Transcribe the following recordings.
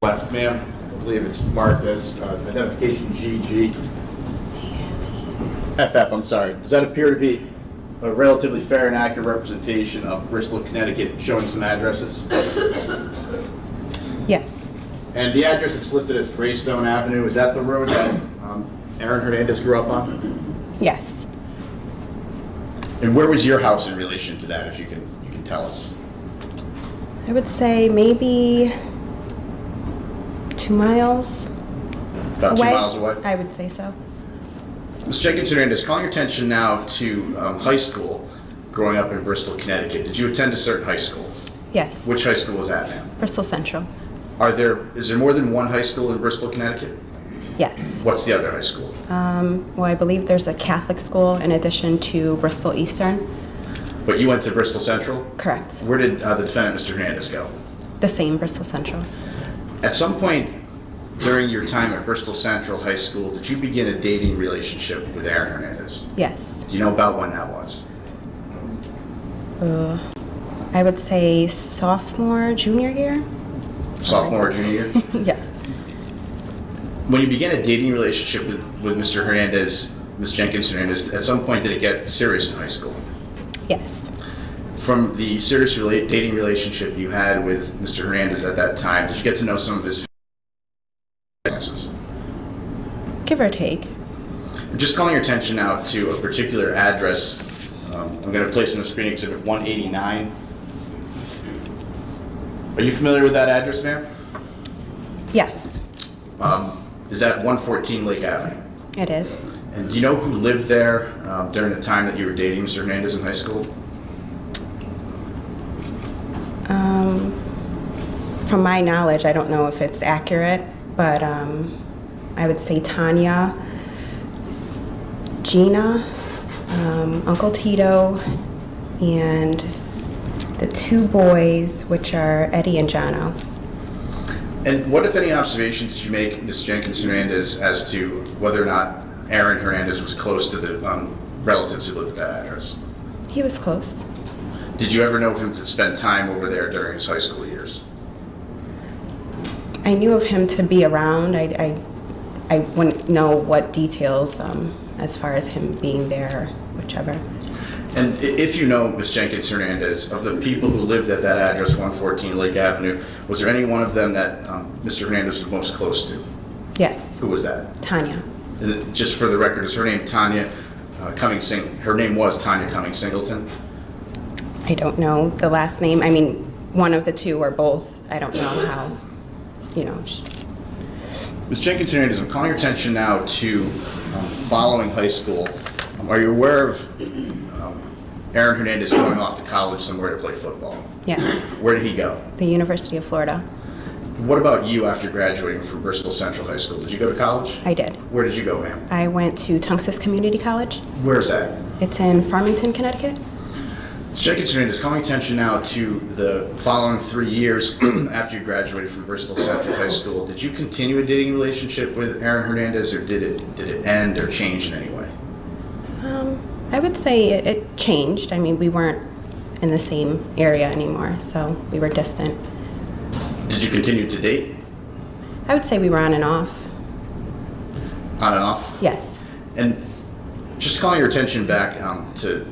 Left, ma'am. I believe it's marked as identification GG. FF, I'm sorry. Does that appear to be a relatively fair and accurate representation of Bristol, Connecticut, showing some addresses? Yes. And the address that's listed as Greystone Avenue, is that the road that Aaron Hernandez grew up on? Yes. And where was your house in relation to that, if you can tell us? I would say maybe 2 miles About 2 away. miles away? I would say so. Ms. Jenkins Hernandez, calling your attention now to high school growing up in Bristol, Connecticut. Did you attend a certain high school? Yes. Which high school was that, ma'am? Bristol Central. Is there more than one high school in Bristol, Connecticut? Yes. What's the other high school? Well, I believe there's a Catholic school in addition to Bristol Eastern. But you went to Bristol Central? Correct. Where did the defendant, Mr. Hernandez, go? The same, Bristol Central. At some point during your time at Bristol Central High School, did you begin a dating relationship with Aaron Hernandez? Yes. Do you know about when that was? I would say sophomore, junior year. Sophomore or junior year? Yes. When you began a dating relationship with Mr. Hernandez, Ms. Jenkins Hernandez, at some point did it get serious in high school? Yes. From the serious dating relationship you had with Mr. Hernandez at that time, did you get to know some of his finances? Give or take. I'm just calling your attention now to a particular address. I'm going to place on the screen exhibit 189. Are you familiar with that address, ma'am? Yes. Is that 114 Lake Avenue? It is. And do you know who lived there during the time that you were dating Mr. Hernandez in high school? From my knowledge, I don't know if it's accurate, but I would say Tanya, Gina, Uncle Tito, and the 2 boys, which are Eddie and Jono. And what, if any, observations did you make, Ms. Jenkins Hernandez, as to whether or not Aaron Hernandez was close to the relatives who lived at that address? He was close. Did you ever know of him to spend time over there during his high school years? I knew of him to be around. I wouldn't know what details as far as him being there or whichever. And if you know, Ms. Jenkins Hernandez, of the people who lived at that address, 114 Lake Avenue, was there any one of them that Mr. Hernandez was most close to? Yes. Who was that? Tanya. And just for the record, is her name Tanya her name was Tanya Cummings Singleton? I don't know the last name. I mean, one of the 2 or both. I don't know how, Ms. Jenkins Hernandez, I'm calling your attention now to following high school. Are you aware of Aaron Hernandez going off to college somewhere to play football? Yes. Where did he go? The University of Florida. What about you after graduating from Bristol Central High School? Did you go to college? I did. Where did you go, ma'am? I went to Tunxus Community College. Where's that? It's in Farmington, Connecticut. Ms. Jenkins Hernandez, calling attention now to the following 3 years after you graduated from Bristol Central High School. Did you continue a dating relationship with Aaron Hernandez, or did it end or change in any way? I would say it changed. I mean, we weren't in the same area anymore, so we were distant. Did you continue to date? I would say we were on and off. On and off? Yes. And just calling your attention back to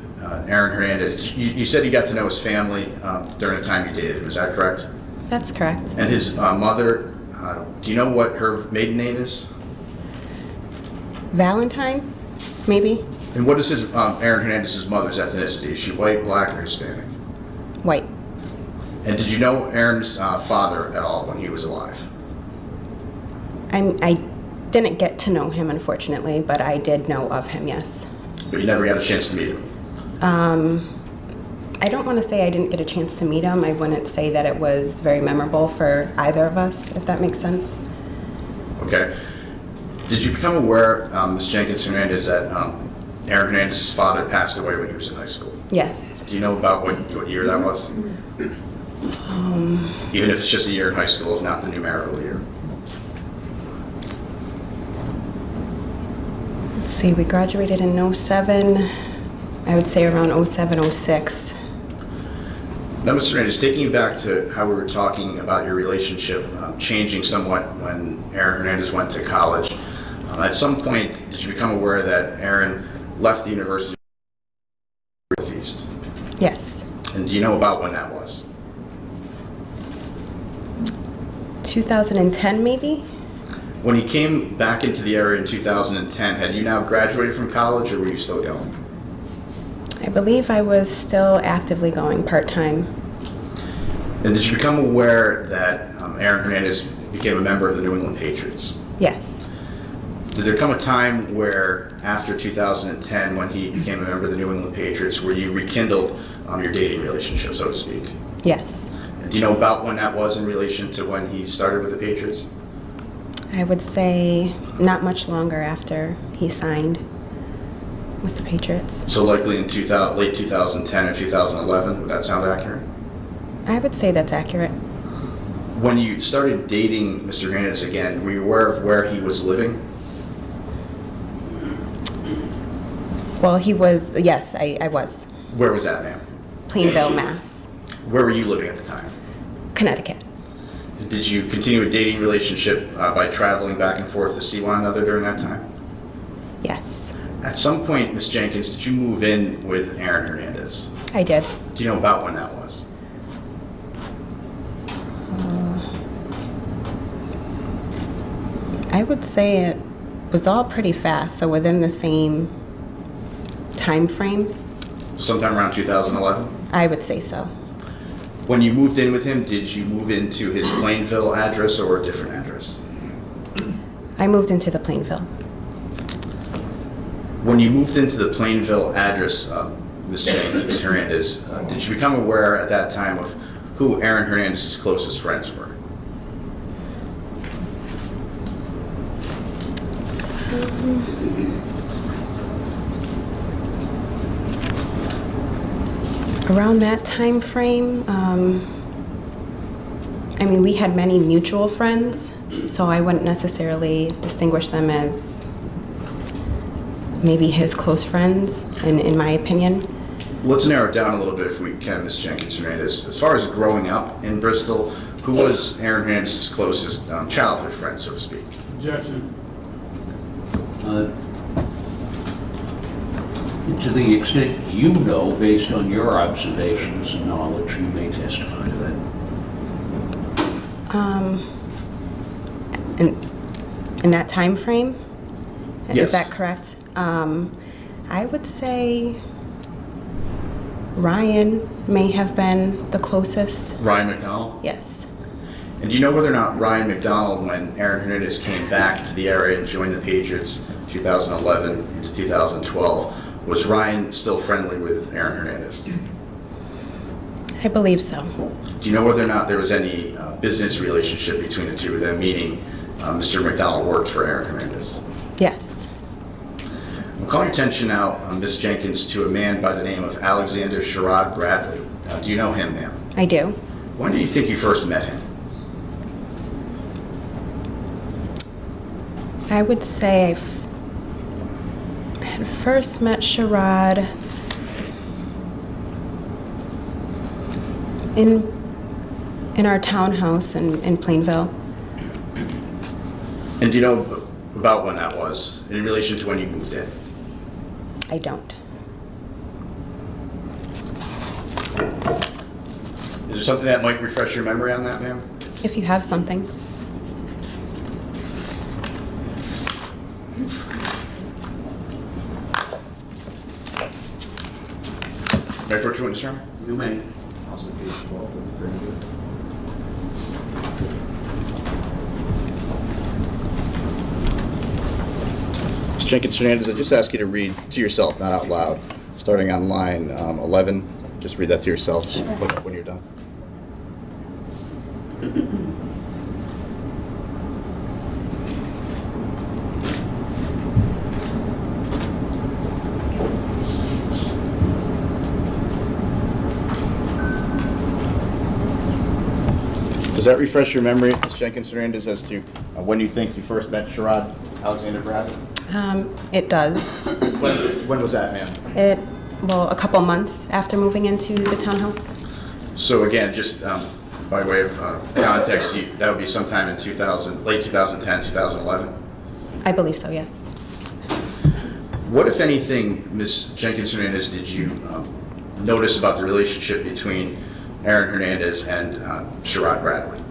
Aaron Hernandez, you said you got to know his family during the time you dated him, is that correct? That's correct. And his mother, do you know what her maiden name is? Valentine, maybe? And what is Aaron Hernandez's mother's ethnicity? Is she white, black, or Hispanic? White. And did you know Aaron's father at all when he was alive? I didn't get to know him, unfortunately, but I did know of him, yes. But you never got a chance to meet him? I don't want to say I didn't get a chance to meet him. I wouldn't say that it was very memorable for either of us, if that makes sense. Okay. Did you become aware, Ms. Jenkins Hernandez, that Aaron Hernandez's father passed away when he was in high school? Yes. Do you know about what year that was? Even if it's just a year in high school, if not the numerical year. Let's see, we graduated in 07. I would say around 07, 06. Now, Mr. Hernandez, taking you back to how we were talking about your relationship changing somewhat when Aaron Hernandez went to college. At some point, did you become aware that Aaron left the University of Northeast? Yes. And do you know about when that was? 2010 maybe? When he came back into the area in 2010, had you now graduated from college or were you still going? I believe I was still actively going part-time. And did you become aware that Aaron Hernandez became a member of the New England Patriots? Yes. Did there come a time where, after 2010, when he became a member of the New England Patriots, where you rekindled your dating relationship, so to speak? Yes. And do you know about when that was in relation to when he started with the Patriots? I would say not much longer after he signed with the Patriots. So likely in late 2010 or 2011, would that sound accurate? I would say that's accurate. When you started dating Mr. Hernandez again, were you aware of where he was living? Well, he was, yes, I was. Where was that, ma'am? Plainville, Mass. Where were you living at the time? Connecticut. Did you continue a dating relationship by traveling back and forth to see one another during that time? Yes. At some point, Ms. Jenkins, did you move in with Aaron Hernandez? I did. Do you know about when that was? I would say it was all pretty fast, so within the same time frame, Sometime around 2011? I would say so. When you moved in with him, did you move into his Plainville address or a different address? I moved into the Plainville. When you moved into the Plainville address, Ms. Jenkins Hernandez, did you become aware at that time of who Aaron Hernandez's closest friends were? Around that time frame, I mean, we had many mutual friends, so I wouldn't necessarily distinguish them as maybe his close friends, in my opinion. Let's narrow it down a little bit if we can, Ms. Jenkins Hernandez. As far as growing up in Bristol, who was Aaron Hernandez's closest childhood friend, so to speak? Objection. To the extent you know, based on your observations and knowledge, you may testify to that. In that time frame? Yes. Is that correct? I would say Ryan may have been the closest. Ryan McDonald? Yes. And do you know whether or not Ryan McDonald, when Aaron Hernandez came back to the area and joined the Patriots 2011 into 2012, was Ryan still friendly with Aaron Hernandez? I believe so. Do you know whether or not there was any business relationship between the two of them, meaning Mr. McDonald worked for Aaron Hernandez? Yes. I'm calling your attention now, Ms. Jenkins, to a man by the name of Alexander Sherrod Bradley. Do you know him, ma'am? I do. When do you think you first met him? I would say I had first met Sherrod in our townhouse in Plainville. And do you know about when that was, in relation to when you moved in? I don't. Is there something that might refresh your memory on that, ma'am? If you have something. May I approach you, Mr. Chairman? You may. Ms. Jenkins Hernandez, I just ask you to read to yourself, not out loud, starting on line 11. Just read that to yourself. Look up when you're done. Does that refresh your memory, Ms. Jenkins Hernandez, as to when you think you first met Sherrod Alexander Bradley? It does. When was that, ma'am? Well, a couple months after moving into the townhouse. So again, just by way of context, that would be sometime in late 2010, 2011? I believe so, yes. What, if anything, Ms. Jenkins Hernandez, did you notice about the relationship between Aaron Hernandez and Sherrod Bradley?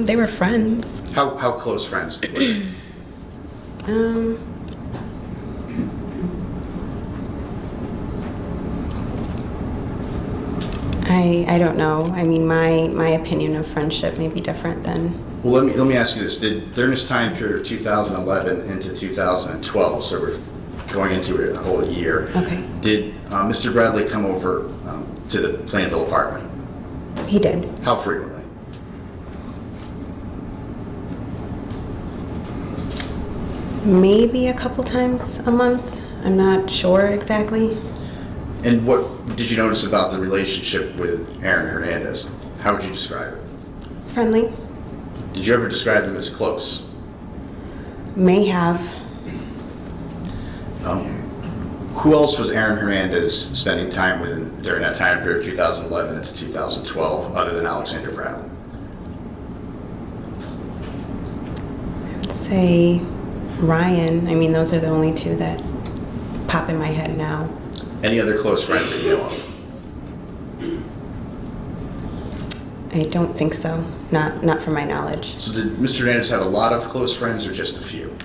They were friends. How close friends were they? I don't know. I mean, my opinion of friendship may be different than... Well, let me ask you this. During this time period of 2011 into 2012, so we're going into a whole year, Okay. did Mr. Bradley come over to the Plainville apartment? He did. How frequently? Maybe a couple times a month. I'm not sure exactly. And what did you notice about the relationship with Aaron Hernandez? How would you describe it? Friendly. Did you ever describe them as close? May have. Who else was Aaron Hernandez spending time with during that time period, 2011 into 2012, other than Alexander Bradley? I'd say Ryan. I mean, those are the only two that pop in my head now. Any other close friends that you know of? I don't think so. Not from my knowledge. So did Mr. Hernandez have a lot of close friends or just a few?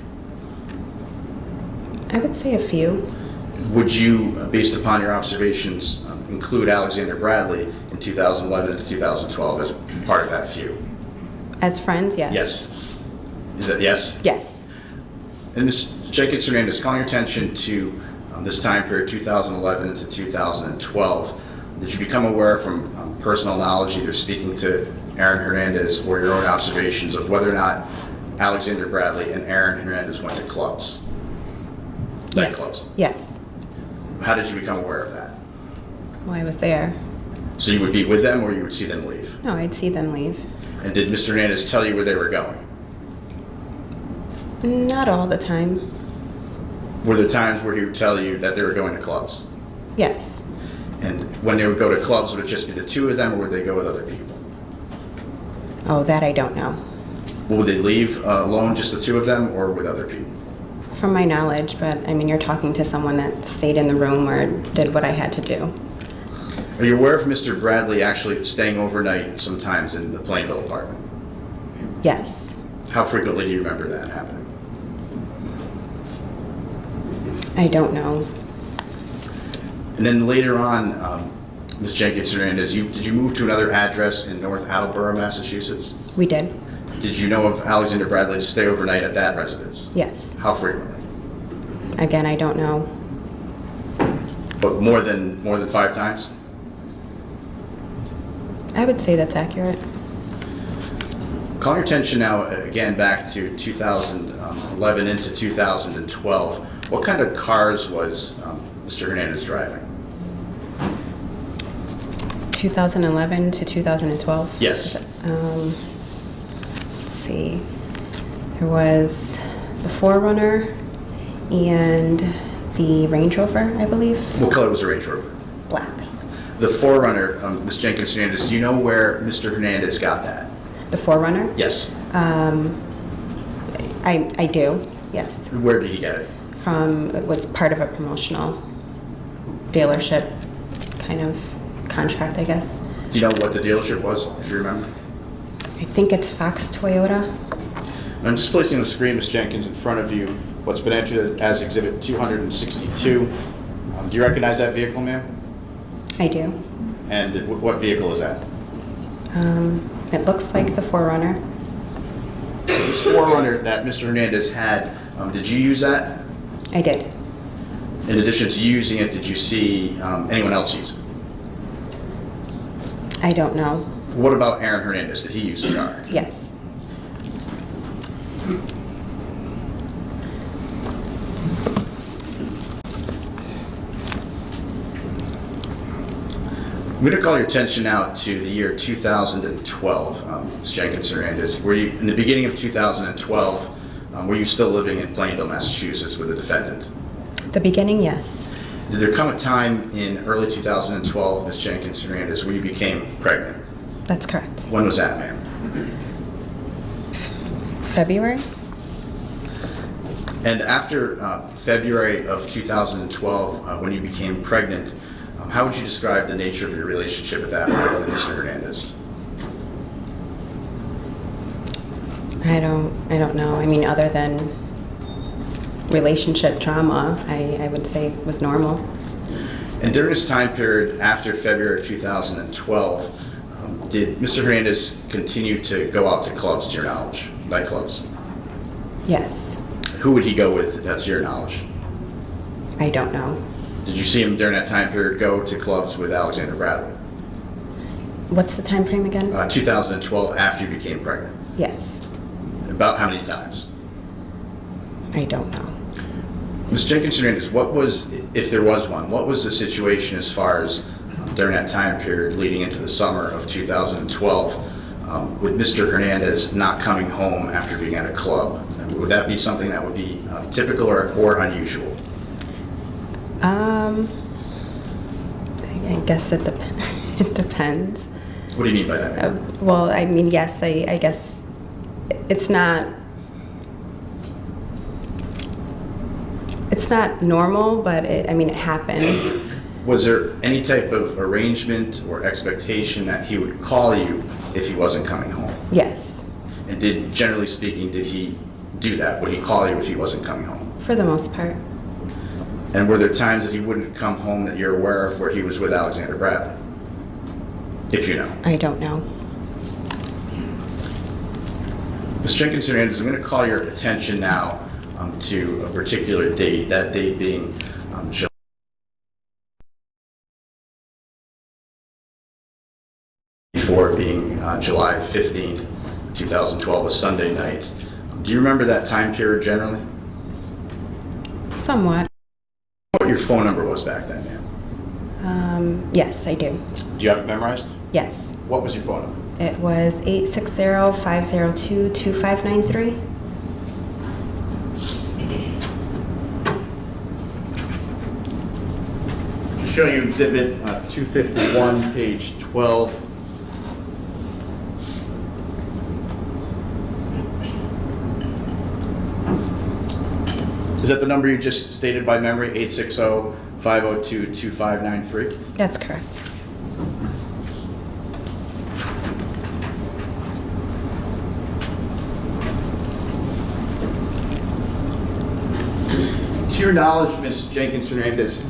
I would say a few. Would you, based upon your observations, include Alexander Bradley in 2011 to 2012 as part of that few? As friends, yes. Yes. Is that yes? Yes. And Ms. Jenkins Hernandez, calling your attention to this time period, 2011 to 2012, did you become aware from personal knowledge, either speaking to Aaron Hernandez or your own observations of whether or not Alexander Bradley and Aaron Hernandez went to clubs? Yes. Nightclubs? Yes. How did you become aware of that? Well, I was there. So you would be with them or you would see them leave? No, I'd see them leave. And did Mr. Hernandez tell you where they were going? Not all the time. Were there times where he would tell you that they were going to clubs? Yes. And when they would go to clubs, would it just be the two of them or would they go with other people? Oh, that I don't know. Would they leave alone, just the two of them, or with other people? From my knowledge, but I mean, you're talking to someone that stayed in the room or did what I had to do. Are you aware of Mr. Bradley actually staying overnight sometimes in the Plainville apartment? Yes. How frequently do you remember that happening? I don't know. And then later on, Ms. Jenkins Hernandez, did you move to another address in North Attleboro, Massachusetts? We did. Did you know of Alexander Bradley to stay overnight at that residence? Yes. How frequently? Again, I don't know. But more than 5 times? I would say that's accurate. Call your attention now again back to 2011 into 2012. What kind of cars was Mr. Hernandez driving? 2011 to 2012? Yes. Let's see. There was the 4Runner and the Range Rover, I believe. What color was the Range Rover? Black. The 4Runner, Ms. Jenkins Hernandez, do you know where Mr. Hernandez got that? The 4Runner? Yes. I do, yes. Where did he get it? It was part of a promotional dealership kind of contract, I guess. Do you know what the dealership was, if you remember? I think it's Fox Toyota. I'm just placing on the screen, Ms. Jenkins, in front of you what's been entered as Exhibit 262. Do you recognize that vehicle, ma'am? I do. And what vehicle is that? It looks like the 4Runner. This 4Runner that Mr. Hernandez had, did you use that? I did. In addition to using it, did you see anyone else use it? I don't know. What about Aaron Hernandez? Did he use the car? Yes. I'm going to call your attention now to the year 2012, Ms. Jenkins Hernandez. Were you, in the beginning of 2012, were you still living in Plainville, Massachusetts with the defendant? The beginning, yes. Did there come a time in early 2012, Ms. Jenkins Hernandez, where you became pregnant? That's correct. When was that, ma'am? February? And after February of 2012, when you became pregnant, how would you describe the nature of your relationship at that point with Mr. Hernandez? I don't know. I mean, other than relationship trauma, I would say was normal. And during this time period after February of 2012, did Mr. Hernandez continue to go out to clubs, to your knowledge, nightclubs? Yes. Who would he go with, to your knowledge? I don't know. Did you see him during that time period go to clubs with Alexander Bradley? What's the time frame again? 2012, after you became pregnant. Yes. About how many times? I don't know. Ms. Jenkins Hernandez, what was, if there was one, what was the situation as far as during that time period leading into the summer of 2012 with Mr. Hernandez not coming home after being at a club? Would that be something that would be typical or unusual? I guess it depends. What do you mean by that? Well, I mean, yes, I guess it's not normal, but it happened. Was there any type of arrangement or expectation that he would call you if he wasn't coming home? Yes, And generally speaking, did he do that? Would he call you if he wasn't coming home? for the most part. And were there times that he wouldn't come home that you're aware of where he was with Alexander Bradley? If you know. I don't know. Ms. Jenkins Hernandez, I'm going to call your attention now to a particular date, that date being July. Before being July 15th, 2012, a Sunday night. Do you remember that time period generally? Somewhat. What your phone number was back then, ma'am? Yes, I do. Do you have it memorized? Yes. What was your phone number? It was 860-502-2593. Just showing you exhibit 251, page 12. Is that the number you just stated by memory, 860-502-2593? That's correct. To your knowledge, Ms. Jenkins Hernandez,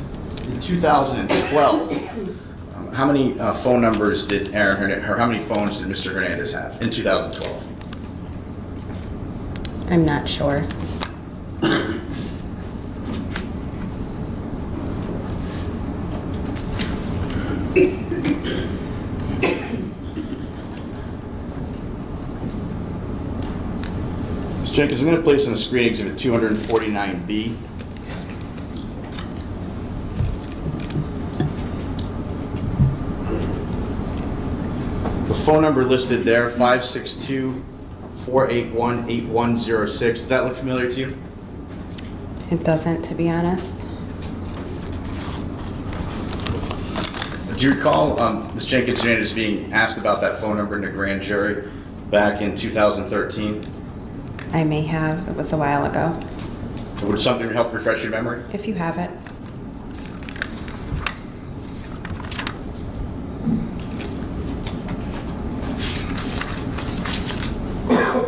in 2012, how many phone numbers did Aaron Hernandez, or how many phones did Mr. Hernandez have in 2012? I'm not sure. Ms. Jenkins, I'm going to place on the screen exhibit 249B. The phone number listed there, 562-481-8106. Does that look familiar to you? It doesn't, to be honest. Do you recall Ms. Jenkins Hernandez being asked about that phone number in the grand jury back in 2013? I may have. It was a while ago. Would something help refresh your memory? If you have it.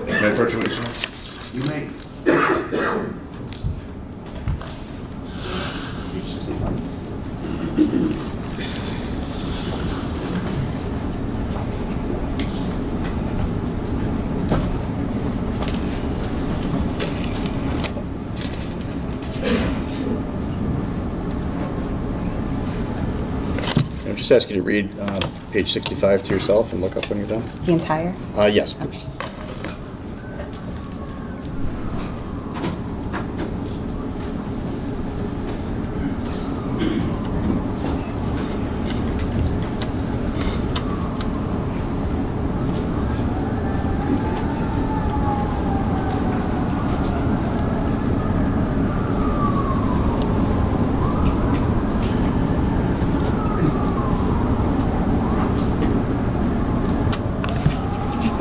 May I approach you, sir? You may. I'll just ask you to read page 65 to yourself and look up when you're done. The entire? Yes, please.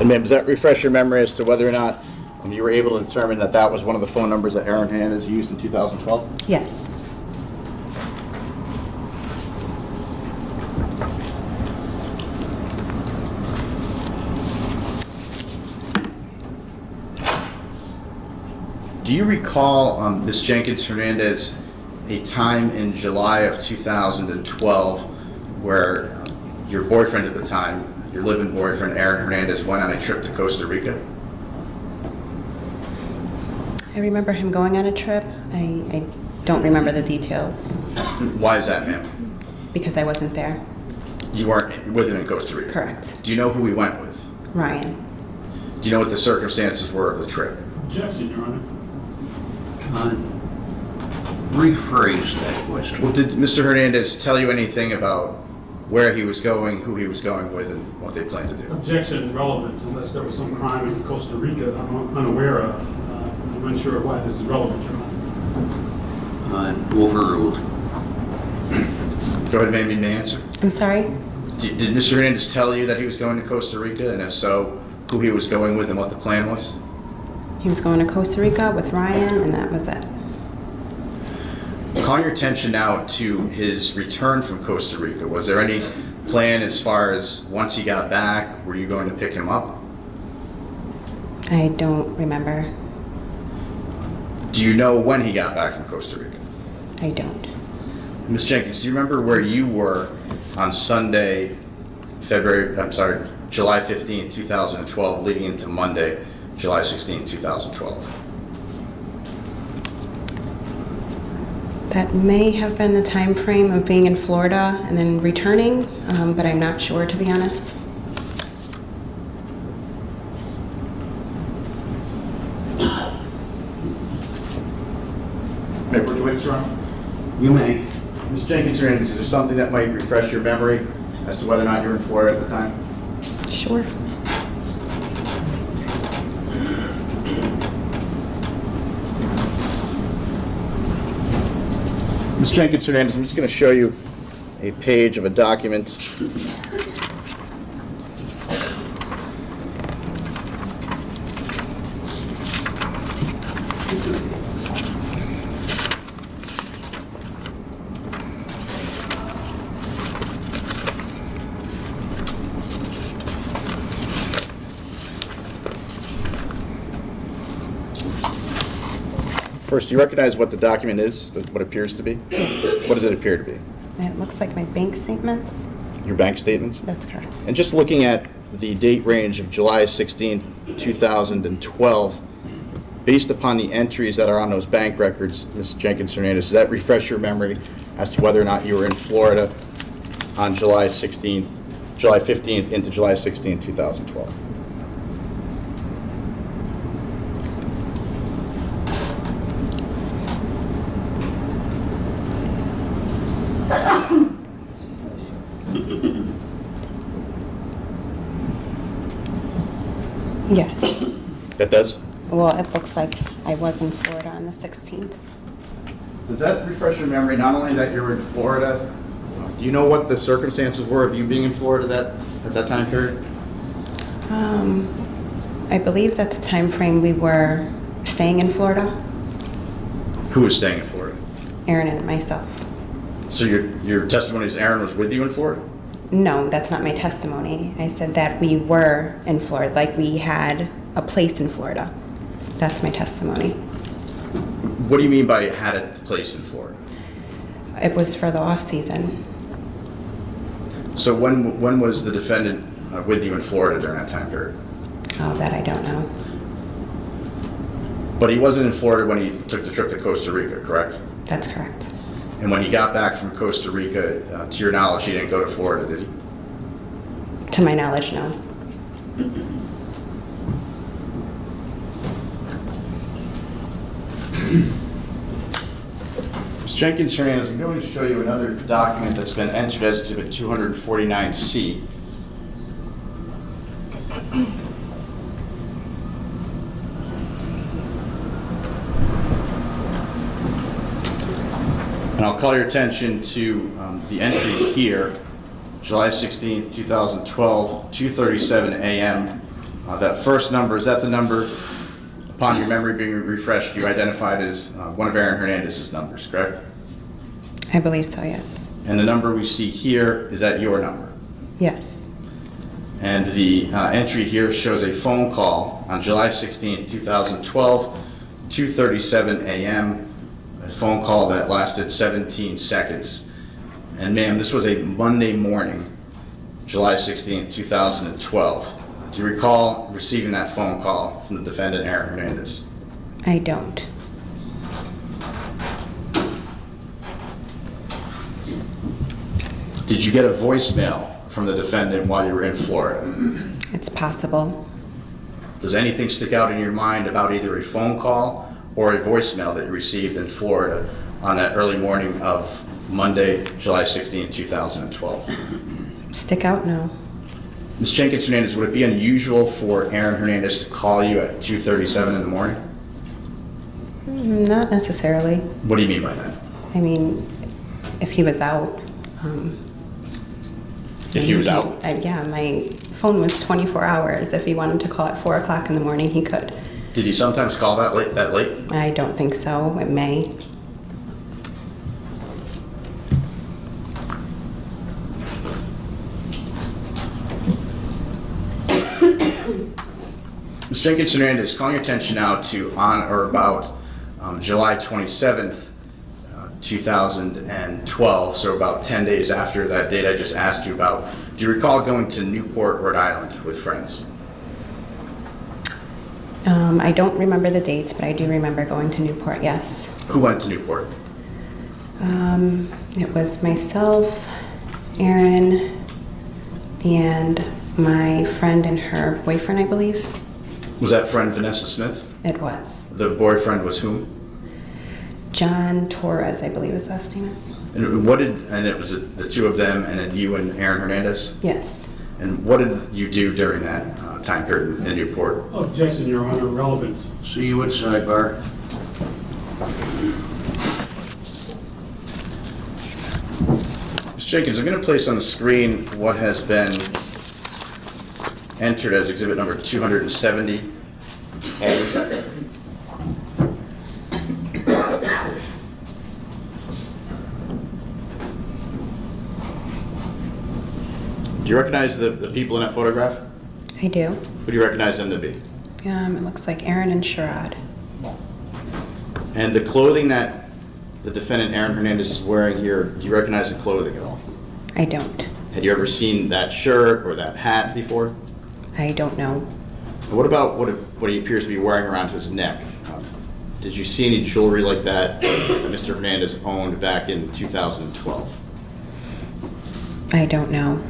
And ma'am, does that refresh your memory as to whether or not you were able to determine that that was one of the phone numbers that Aaron Hernandez used in 2012? Yes. Do you recall, Ms. Jenkins Hernandez, a time in July of 2012 where your boyfriend at the time, your live-in boyfriend, Aaron Hernandez, went on a trip to Costa Rica? I remember him going on a trip. I don't remember the details Why is that, ma'am? because I wasn't there. You weren't with him in Costa Rica? Correct. Do you know who he went with? Ryan. Do you know what the circumstances were of the trip? Objection, Your Honor. Rephrase that question. Well, did Mr. Hernandez tell you anything about where he was going, who he was going with, and what they planned to do? Objection relevant unless there was some crime in Costa Rica that I'm unaware of. I'm unsure why this is relevant, Your Honor. Overruled. Go ahead, ma'am, you may answer. I'm sorry? Did Mr. Hernandez tell you that he was going to Costa Rica, and if so, who he was going with and what the plan was? He was going to Costa Rica with Ryan, and that was it. Calling your attention now to his return from Costa Rica, was there any plan as far as once he got back, were you going to pick him up? I don't remember. Do you know when he got back from Costa Rica? I don't. Ms. Jenkins, do you remember where you were on Sunday, July 15, 2012, leading into Monday, July 16, 2012? That may have been the time frame of being in Florida and then returning, but I'm not sure, to be honest. May I put your witness, Your Honor? You may. Ms. Jenkins Hernandez, is there something that might refresh your memory as to whether or not you were in Florida at the time? Sure. Ms. Jenkins Hernandez, I'm just going to show you a page of a document. First, do you recognize what the document is, what it appears to be? What does it appear to be? It looks like my bank statements. Your bank statements? That's correct. And just looking at the date range of July 16, 2012, based upon the entries that are on those bank records, Ms. Jenkins Hernandez, does that refresh your memory as to whether or not you were in Florida on July 15th into July 16, 2012? Yes. That does? Well, it looks like I was in Florida on the 16th. Does that refresh your memory, not only that you were in Florida, do you know what the circumstances were of you being in Florida at that time period? I believe that the time frame we were staying in Florida, Who was staying in Florida? Aaron and myself. So your testimony is Aaron was with you in Florida? No, that's not my testimony. I said that we were in Florida, like we had a place in Florida. That's my testimony. What do you mean by had a place in Florida? It was for the off-season. So when was the defendant with you in Florida during that time period? Oh, that I don't know. But he wasn't in Florida when he took the trip to Costa Rica, correct? That's correct. And when he got back from Costa Rica, to your knowledge, he didn't go to Florida, did he? To my knowledge, no. Ms. Jenkins Hernandez, I'm going to show you another document that's been entered as Exhibit 249C. And I'll call your attention to the entry here, July 16, 2012, 2:37 a.m. That first number, is that the number, upon your memory being refreshed, you identified as one of Aaron Hernandez's numbers, correct? I believe so, yes. And the number we see here, is that your number? Yes. And the entry here shows a phone call on July 16th, 2012, 2:37 a.m., a phone call that lasted 17 seconds. And ma'am, this was a Monday morning, July 16th, 2012. Do you recall receiving that phone call from the defendant, Aaron Hernandez? I don't. Did you get a voicemail from the defendant while you were in Florida? It's possible. Does anything stick out in your mind about either a phone call or a voicemail that you received in Florida on that early morning of Monday, July 16, 2012? Stick out? No. Ms. Jenkins Hernandez, would it be unusual for Aaron Hernandez to call you at 2:37 in the morning? Not necessarily. What do you mean by that? I mean, if he was out. If he was out? Yeah, my phone was 24 hours. If he wanted to call at 4 o'clock in the morning, he could. Did he sometimes call that late? I don't think so. It may. Ms. Jenkins Hernandez, calling your attention now to on or about July 27th, 2012, so about 10 days after that date I just asked you about. Do you recall going to Newport, Rhode Island with friends? I don't remember the dates, but I do remember going to Newport, yes. Who went to Newport? It was myself, Aaron, and my friend and her boyfriend, I believe. Was that friend Vanessa Smith? It was. The boyfriend was whom? John Torres, I believe his last name is. And it was the two of them and then you and Aaron Hernandez? Yes. And what did you do during that time period in Newport? Objection, Your Honor, relevant. See you at sidebar. Ms. Jenkins, I'm going to place on the screen what has been entered as exhibit number 270. Do you recognize the people in that photograph? I do. Who do you recognize them to be? It looks like Aaron and Sherrod. And the clothing that the defendant, Aaron Hernandez, is wearing here, do you recognize the clothing at all? I don't. Had you ever seen that shirt or that hat before? I don't know. And what about what he appears to be wearing around his neck? Did you see any jewelry like that that Mr. Hernandez owned back in 2012? I don't know.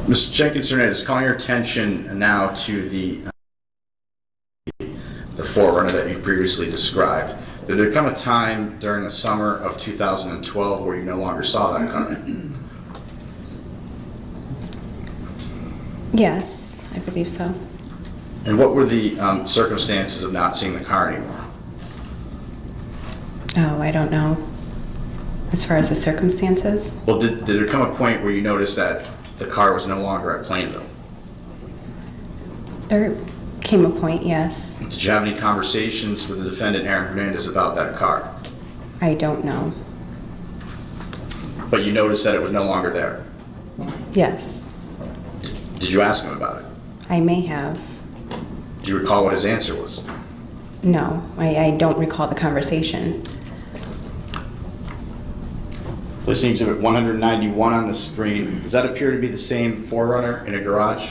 Ms. Jenkins Hernandez, calling your attention now to the forerunner that you previously described. Did there come a time during the summer of 2012 where you no longer saw that car? Yes, I believe so. And what were the circumstances of not seeing the car anymore? Oh, I don't know. As far as the circumstances? Well, did there come a point where you noticed that the car was no longer at Plainville? There came a point, yes. Did you have any conversations with the defendant, Aaron Hernandez, about that car? I don't know. But you noticed that it was no longer there? Yes, Did you ask him about it? I may have. Do you recall what his answer was? No, I don't recall the conversation. Placing exhibit 191 on the screen, does that appear to be the same forerunner in a garage?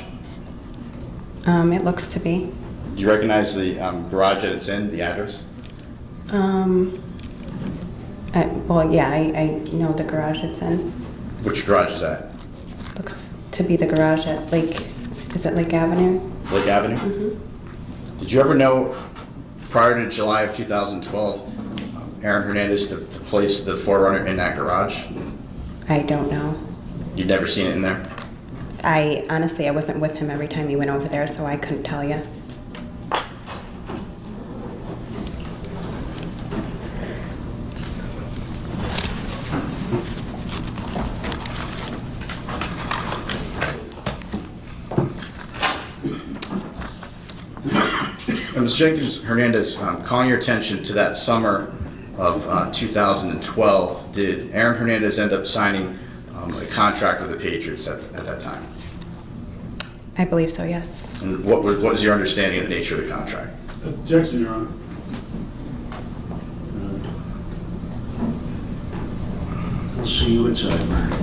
It looks to be. Do you recognize the garage that it's in, the address? Well, yeah, I know the garage it's in. Which garage is that? Looks to be the garage at is it Lake Avenue? Lake Avenue? Mm-hmm. Did you ever know, prior to July of 2012, Aaron Hernandez to place the forerunner in that garage? I don't know. You'd never seen it in there? Honestly, I wasn't with him every time he went over there, so I couldn't tell you. Ms. Jenkins Hernandez, calling your attention to that summer of 2012, did Aaron Hernandez end up signing a contract with the Patriots at that time? I believe so, yes. And what was your understanding of the nature of the contract? Objection, Your Honor. I'll see you at Cyber.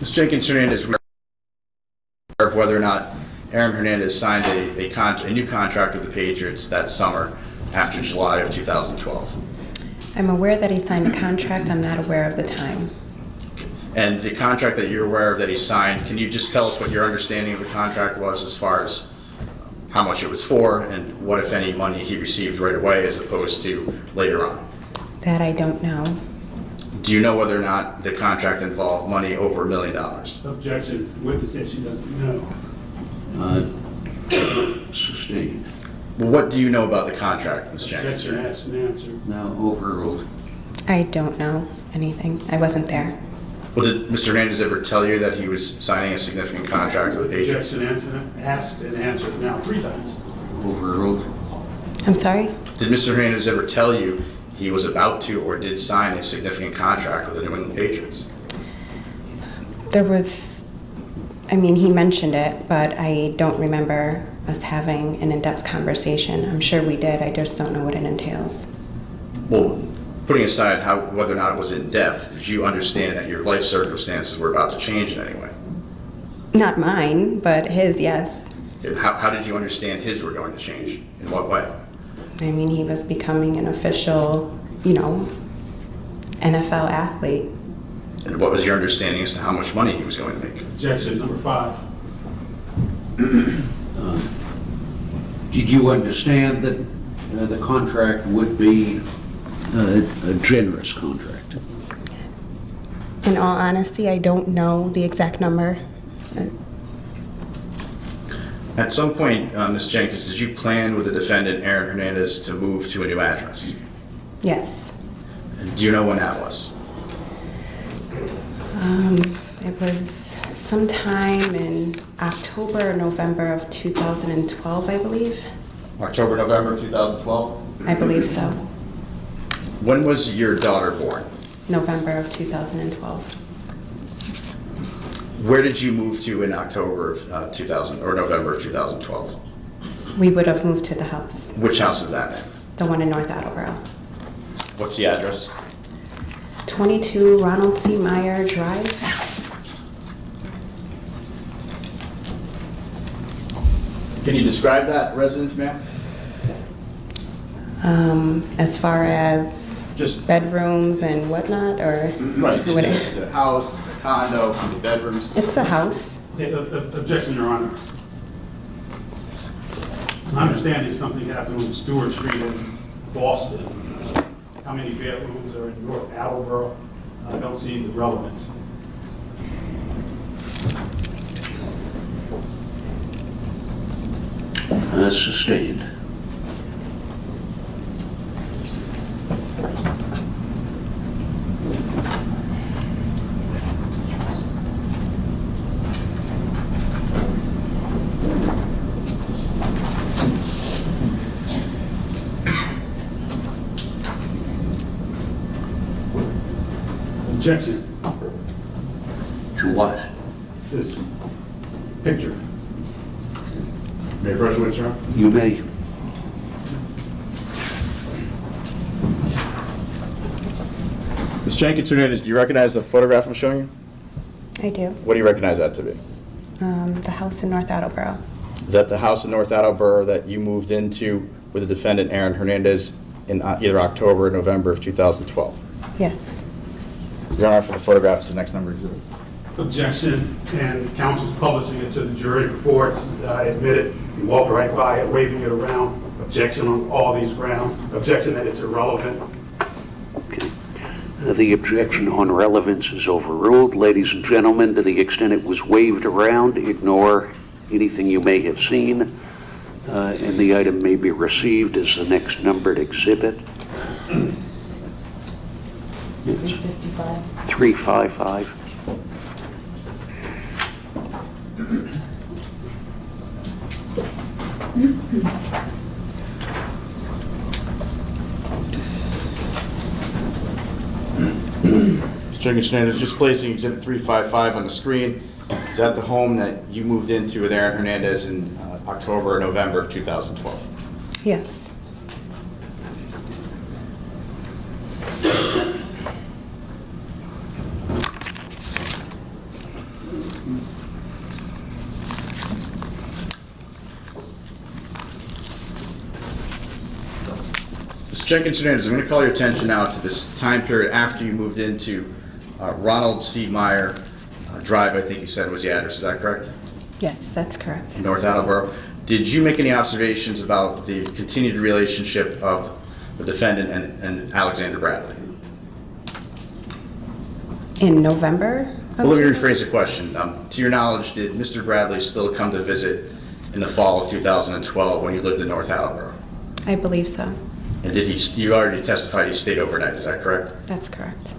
Ms. Jenkins Hernandez, we are aware of whether or not Aaron Hernandez signed a new contract with the Patriots that summer after July of 2012. I'm aware that he signed a contract. I'm not aware of the time. And the contract that you're aware of that he signed, can you just tell us what your understanding of the contract was as far as how much it was for and what, if any, money he received right away as opposed to later on? That I don't know. Do you know whether or not the contract involved money over $1 million? Objection. Witness said she doesn't know. Sustained. Well, what do you know about the contract, Ms. Jenkins? Objection, asked and answered. Now overruled. I don't know anything. I wasn't there. Well, did Mr. Hernandez ever tell you that he was signing a significant contract for the Patriots? Objection, asked and answered now 3 times. Overruled. I'm sorry? Did Mr. Hernandez ever tell you he was about to or did sign a significant contract with the New England Patriots? There was, he mentioned it, but I don't remember us having an in-depth conversation. I'm sure we did. I just don't know what it entails. Well, putting aside whether or not it was in depth, did you understand that your life circumstances were about to change in any way? Not mine, but his, yes. And how did you understand his were going to change? In what way? He was becoming an official, NFL athlete. And what was your understanding as to how much money he was going to make? Objection number 5. Did you understand that the contract would be a generous contract? In all honesty, I don't know the exact number. At some point, Ms. Jenkins, did you plan with the defendant, Aaron Hernandez, to move to a new address? Yes. And do you know when that was? It was sometime in October or November of 2012, I believe. October, November 2012? I believe so. When was your daughter born? November of 2012. Where did you move to in October of 2000 or November of 2012? We would have moved to the house, Which house is that? the one in North Attleboro. What's the address? 22 Ronald C. Meyer Drive. Can you describe that residence, ma'am? As far as Just bedrooms and whatnot, or? right. What Is it a house, a condo, how many bedrooms? It's a house. Objection, Your Honor. My understanding is something happened on Stewart Street in Boston. How many bedrooms are in North Attleboro? I don't see the relevance. Sustained. Objection. To what? This picture. May I approach the witness, Your Honor? You may. Ms. Jenkins Hernandez, do you recognize the photograph I'm showing you? I do. What do you recognize that to be? The house in North Attleboro. Is that the house in North Attleboro that you moved into with the defendant, Aaron Hernandez, in either October or November of 2012? Yes. Your Honor, for the photograph, is the next number exhibit. Objection, and counsel's publishing it to the jury before it's admitted. You walk right by it, waving it around. Objection on all these grounds. Objection that it's irrelevant. The objection on relevance is overruled. Ladies and gentlemen, to the extent it was waved around, ignore anything you may have seen, and the item may be received as the next numbered exhibit. It's 355. Mr. Jenkins Hernandez, just placing Exhibit 355 on the screen. Is that the home that you moved into with Aaron Hernandez in October or November of 2012? Yes. Mr. Jenkins Hernandez, I'm going to call your attention now to this time period after you moved into Ronald C. Meyer Drive, I think you said was the address. Is that correct? Yes, that's correct. North Attleboro. Did you make any observations about the continued relationship of the defendant and Alexander Bradley? In November? Well, let me rephrase the question. To your knowledge, did Mr. Bradley still come to visit in the fall of 2012 when you lived in North Attleboro? I believe so. And did you already testified he stayed overnight, is that correct? That's correct.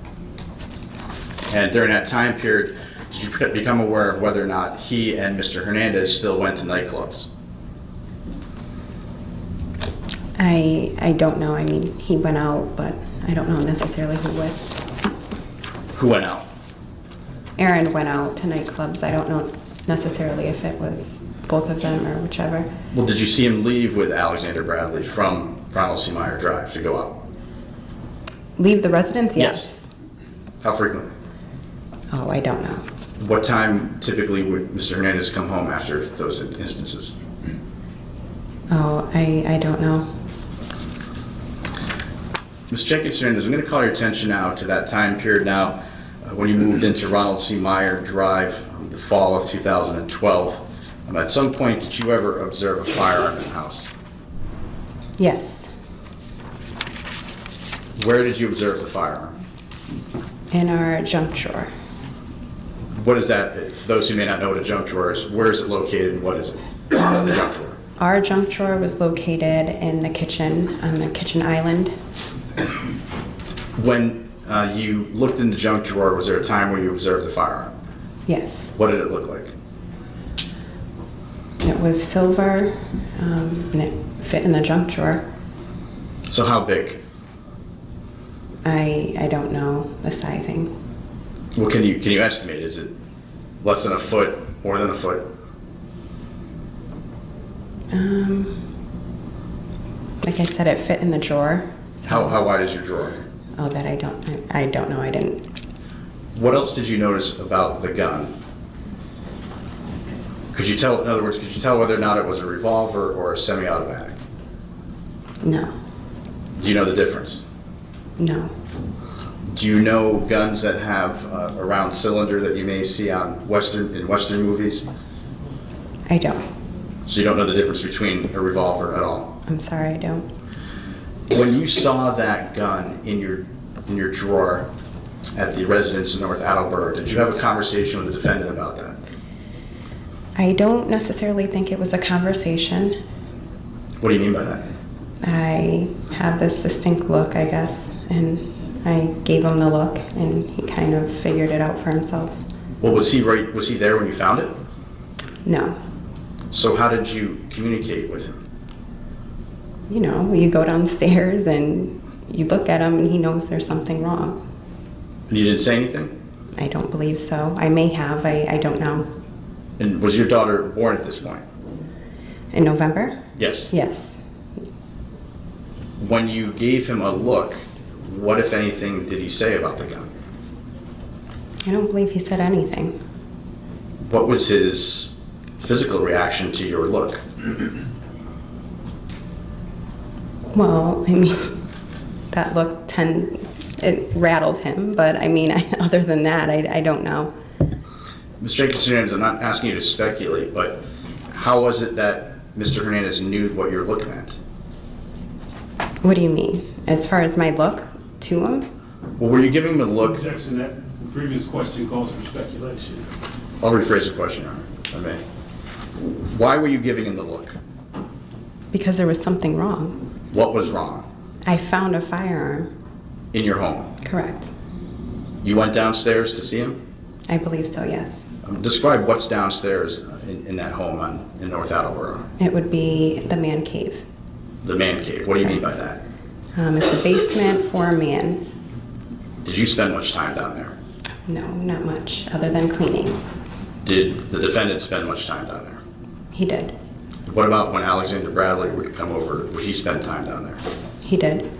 And during that time period, did you become aware of whether or not he and Mr. Hernandez still went to nightclubs? I don't know. I mean, he went out, but I don't know necessarily who with. Who went out? Aaron went out to nightclubs. I don't know necessarily if it was both of them or whichever. Well, did you see him leave with Alexander Bradley from Ronald C. Meyer Drive to go out? Leave the residence? Yes. How frequently? Oh, I don't know. What time typically would Mr. Hernandez come home after those instances? Oh, I don't know. Ms. Jenkins Hernandez, I'm going to call your attention now to that time period now when you moved into Ronald C. Meyer Drive, the fall of 2012. At some point, did you ever observe a firearm in the house? Yes. Where did you observe the firearm? In our junk drawer. What is that? For those who may not know what a junk drawer is, where is it located and what is it? The junk drawer. Our junk drawer was located in the kitchen, on the kitchen island. When you looked in the junk drawer, was there a time where you observed the firearm? Yes. What did it look like? It was silver, and it fit in the junk drawer. So how big? I don't know the sizing. Well, can you estimate? Is it less than a foot, more than a foot? Like I said, it fit in the drawer. So, How wide is your drawer? oh, that I don't know. I didn't. What else did you notice about the gun? Could you tell, in other words, could you tell whether or not it was a revolver or a semi-automatic? No. Do you know the difference? No. Do you know guns that have a round cylinder that you may see on in Western movies? I don't. So you don't know the difference between a revolver at all? I'm sorry, I don't. When you saw that gun in your drawer at the residence in North Attleboro, did you have a conversation with the defendant about that? I don't necessarily think it was a conversation. What do you mean by that? I have this distinct look, I guess, and I gave him the look, and he kind of figured it out for himself. Well, was he there when you found it? No. So how did you communicate with him? You know, you go downstairs and you look at him and he knows there's something wrong. And you didn't say anything? I don't believe so. I may have, I don't know. And was your daughter born at this point? In November? Yes. Yes. When you gave him a look, what, if anything, did he say about the gun? I don't believe he said anything. What was his physical reaction to your look? Well, I mean, that look it rattled him, but I mean, other than that, I don't know. Ms. Jenkins Hernandez, I'm not asking you to speculate, but how was it that Mr. Hernandez knew what you're looking at? What do you mean? As far as my look to him? Well, were you giving him a look? Objection, that the previous question calls for speculation. I'll rephrase the question, Your Honor, if I may. Why were you giving him the look? Because there was something wrong. What was wrong? I found a firearm. In your home? Correct. You went downstairs to see him? I believe so, yes. Describe what's downstairs in that home in North Attleboro. It would be the man cave. The man cave. What do you mean by that? It's a basement for a man. Did you spend much time down there? No, not much, other than cleaning. Did the defendant spend much time down there? He did. What about when Alexander Bradley would come over? Would he spend time down there? He did.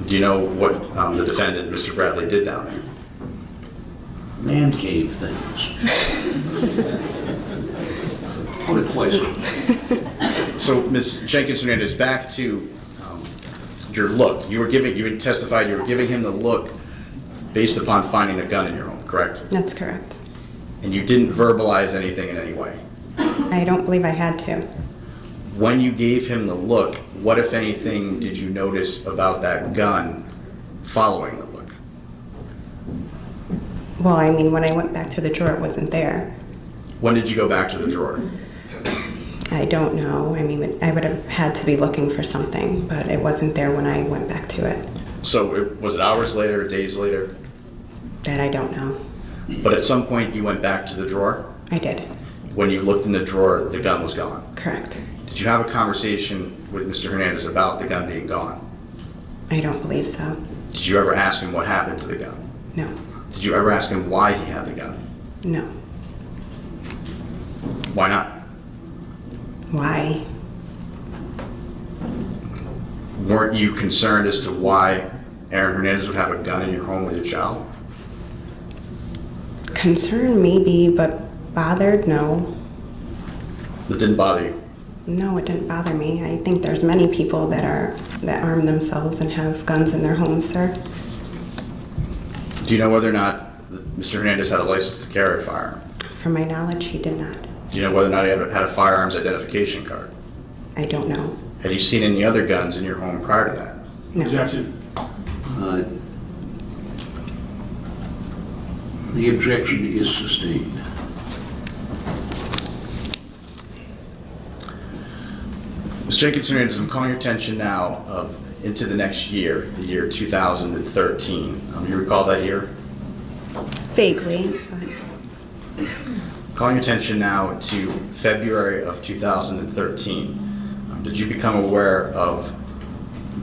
Do you know what the defendant, Mr. Bradley, did down there? Man cave things. What a question. So, Ms. Jenkins Hernandez, back to your look. You had testified you were giving him the look based upon finding a gun in your home, correct? That's correct. And you didn't verbalize anything in any way. I don't believe I had to. When you gave him the look, what, if anything, did you notice about that gun following the look? Well, I mean, when I went back to the drawer, it wasn't there. When did you go back to the drawer? I don't know. I mean, I would have had to be looking for something, but it wasn't there when I went back to it. So was it hours later, days later? That I don't know. But at some point you went back to the drawer? I did. When you looked in the drawer, the gun was gone. Correct. Did you have a conversation with Mr. Hernandez about the gun being gone? I don't believe so. Did you ever ask him what happened to the gun? No. Did you ever ask him why he had the gun? No. Why not? Why? Weren't you concerned as to why Aaron Hernandez would have a gun in your home with your child? Concerned maybe, but bothered? No. That didn't bother you? No, it didn't bother me. I think there's many people that arm themselves and have guns in their homes, sir. Do you know whether or not Mr. Hernandez had a license to carry a firearm? From my knowledge, he did not. Do you know whether or not he had a firearms identification card? I don't know. Have you seen any other guns in your home prior to that? No. Objection. The objection is sustained. Ms. Jenkins Hernandez, I'm calling your attention now into the next year, the year 2013. You recall that year? Vaguely. Calling your attention now to February of 2013. Did you become aware of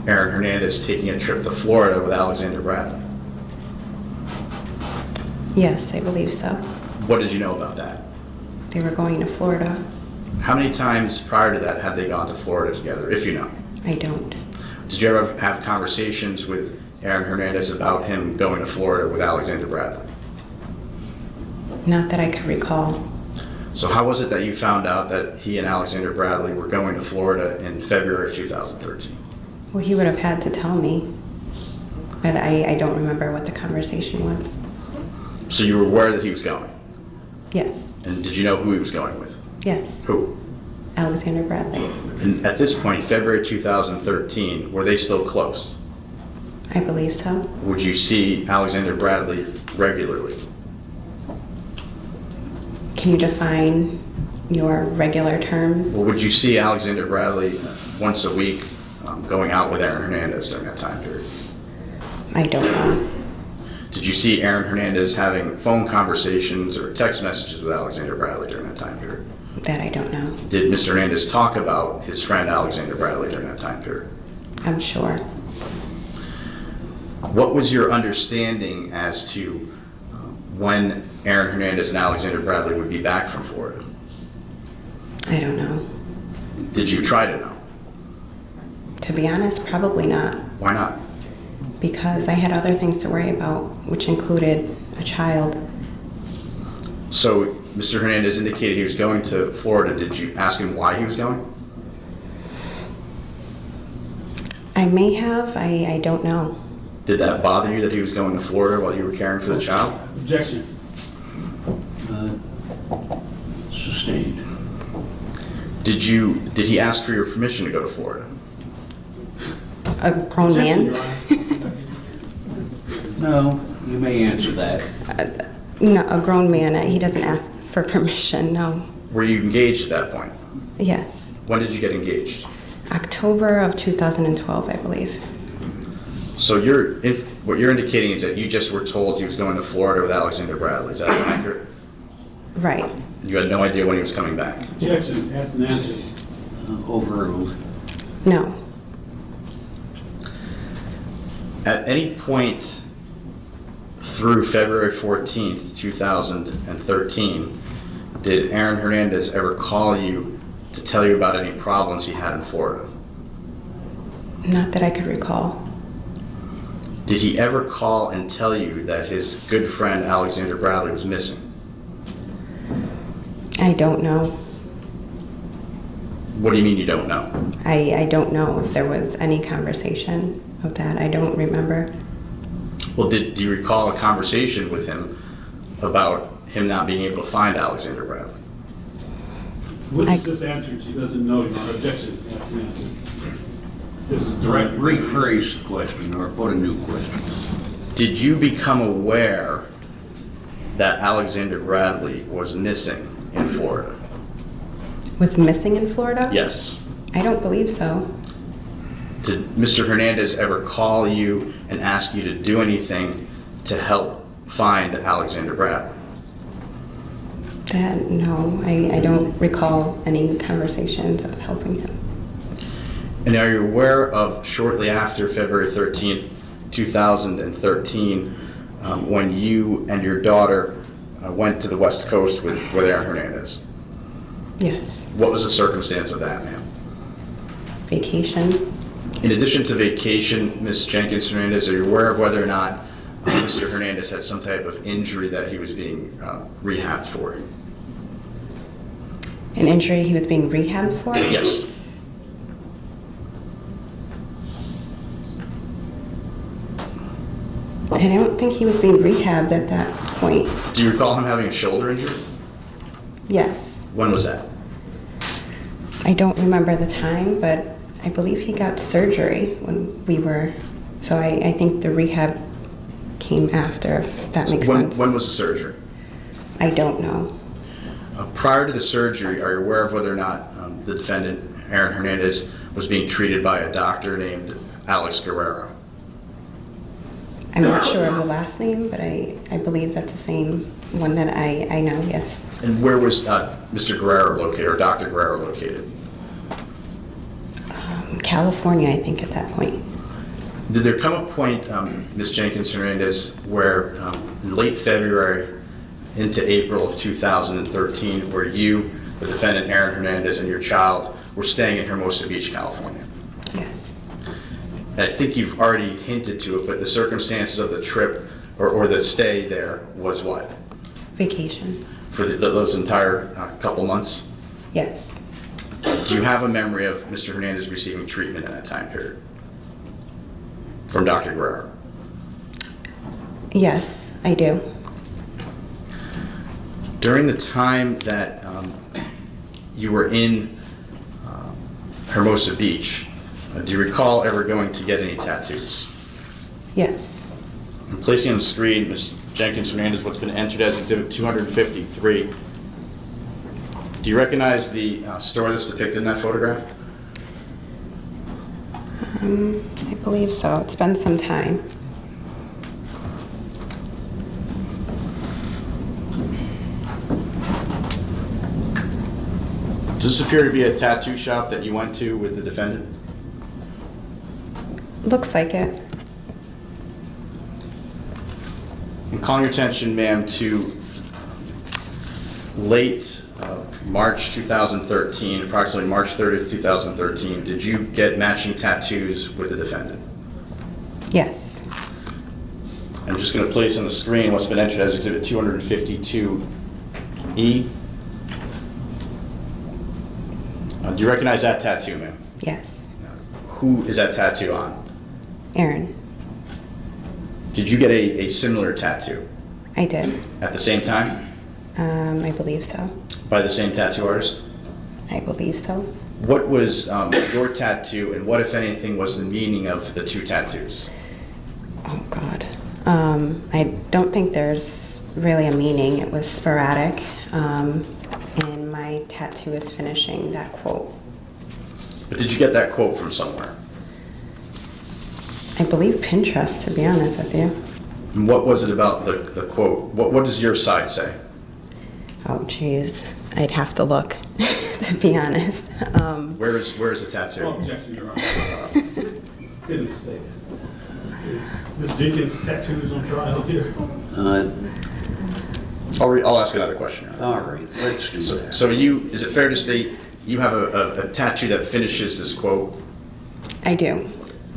Aaron Hernandez taking a trip to Florida with Alexander Bradley? Yes, I believe so. What did you know about that? They were going to Florida. How many times prior to that had they gone to Florida together, if you know? I don't. Did you ever have conversations with Aaron Hernandez about him going to Florida with Alexander Bradley? Not that I could recall. So how was it that you found out that he and Alexander Bradley were going to Florida in February of 2013? Well, he would have had to tell me. But I don't remember what the conversation was. So you were aware that he was going? Yes. And did you know who he was going with? Yes. Who? Alexander Bradley. And at this point, February 2013, were they still close? I believe so. Would you see Alexander Bradley regularly? Can you define your regular terms? Or would you see Alexander Bradley once a week going out with Aaron Hernandez during that time period? I don't know. Did you see Aaron Hernandez having phone conversations or text messages with Alexander Bradley during that time period? That I don't know. Did Mr. Hernandez talk about his friend Alexander Bradley during that time period? I'm sure. What was your understanding as to when Aaron Hernandez and Alexander Bradley would be back from Florida? I don't know. Did you try to know? To be honest, probably not. Why not? Because I had other things to worry about, which included a child. So Mr. Hernandez indicated he was going to Florida. Did you ask him why he was going? I may have. I don't know. Did that bother you that he was going to Florida while you were caring for the child? Objection. Sustained. Did he ask for your permission to go to Florida? A grown Objection, man? Your Honor. No, you may answer that. No, a grown man. He doesn't ask for permission, no. Were you engaged at that point? Yes. When did you get engaged? October of 2012, I believe. So what you're indicating is that you just were told he was going to Florida with Alexander Bradley. Is that accurate? Right. You had no idea when he was coming back. Objection, asked and answered. Overruled. No. At any point through February 14th, 2013, did Aaron Hernandez ever call you to tell you about any problems he had in Florida? Not that I could recall. Did he ever call and tell you that his good friend Alexander Bradley was missing? I don't know. What do you mean you don't know? I don't know if there was any conversation of that. I don't remember. Well, do you recall a conversation with him about him not being able to find Alexander Bradley? Witness just answered, she doesn't know, Your Honor. Objection, asked and answered. This is direct. Rephrase the question or put a new question. Did you become aware that Alexander Bradley was missing in Florida? Was missing in Florida? Yes. I don't believe so. Did Mr. Hernandez ever call you and ask you to do anything to help find Alexander Bradley? That, no, I don't recall any conversations of helping him. And are you aware of shortly after February 13th, 2013, when you and your daughter went to the West Coast with Aaron Hernandez? Yes. What was the circumstance of that, ma'am? Vacation. In addition to vacation, Ms. Jenkins Hernandez, are you aware of whether or not Mr. Hernandez had some type of injury that he was being rehabbed for? An injury he was being rehabbed for? Yes. I don't think he was being rehabbed at that point. Do you recall him having a shoulder injury? Yes. When was that? I don't remember the time, but I believe he got surgery when we were, so I think the rehab came after, if that makes sense. When was the surgery? I don't know. Prior to the surgery, are you aware of whether or not the defendant, Aaron Hernandez, was being treated by a doctor named Alex Guerrero? I'm not sure of the last name, but I believe that's the same one that I know, yes. And where was Mr. Guerrero located, or Dr. Guerrero located? California, I think, at that point. Did there come a point, Ms. Jenkins Hernandez, where in late February into April of 2013, where you, the defendant Aaron Hernandez, and your child were staying in Hermosa Beach, California? Yes. I think you've already hinted to it, but the circumstances of the trip or the stay there was what? Vacation. For those entire couple months? Yes. Do you have a memory of Mr. Hernandez receiving treatment in that time period from Dr. Guerrero? Yes, I do. During the time that you were in Hermosa Beach, do you recall ever going to get any tattoos? Yes. I'm placing on the screen, Ms. Jenkins Hernandez, what's been entered as Exhibit 253. Do you recognize the store that's depicted in that photograph? I believe so. It's been some time. Does this appear to be a tattoo shop that you went to with the defendant? Looks like it. I'm calling your attention, ma'am, to late March 2013, approximately March 30th, 2013. Did you get matching tattoos with the defendant? Yes. I'm just going to place on the screen what's been entered as Exhibit 252E. Do you recognize that tattoo, ma'am? Yes. Who is that tattoo on? Aaron. Did you get a similar tattoo I did. at the same time I believe so. by the same tattoo artist? I believe so. What was your tattoo, and what, if anything, was the meaning of the two tattoos? Oh, God. I don't think there's really a meaning. It was sporadic. And my tattoo is finishing that quote. But did you get that quote from somewhere? I believe Pinterest, to be honest with you. And what was it about the quote? What does your side say? Oh, geez. I'd have to look, to be honest. Where is the tattoo? Oh, objection, Your Honor. Goodness sakes. Is Ms. Jenkins' tattoos on trial here? I'll ask another question. Your Honor. All right, let's do that. So is it fair to state you have a tattoo that finishes this quote, I do.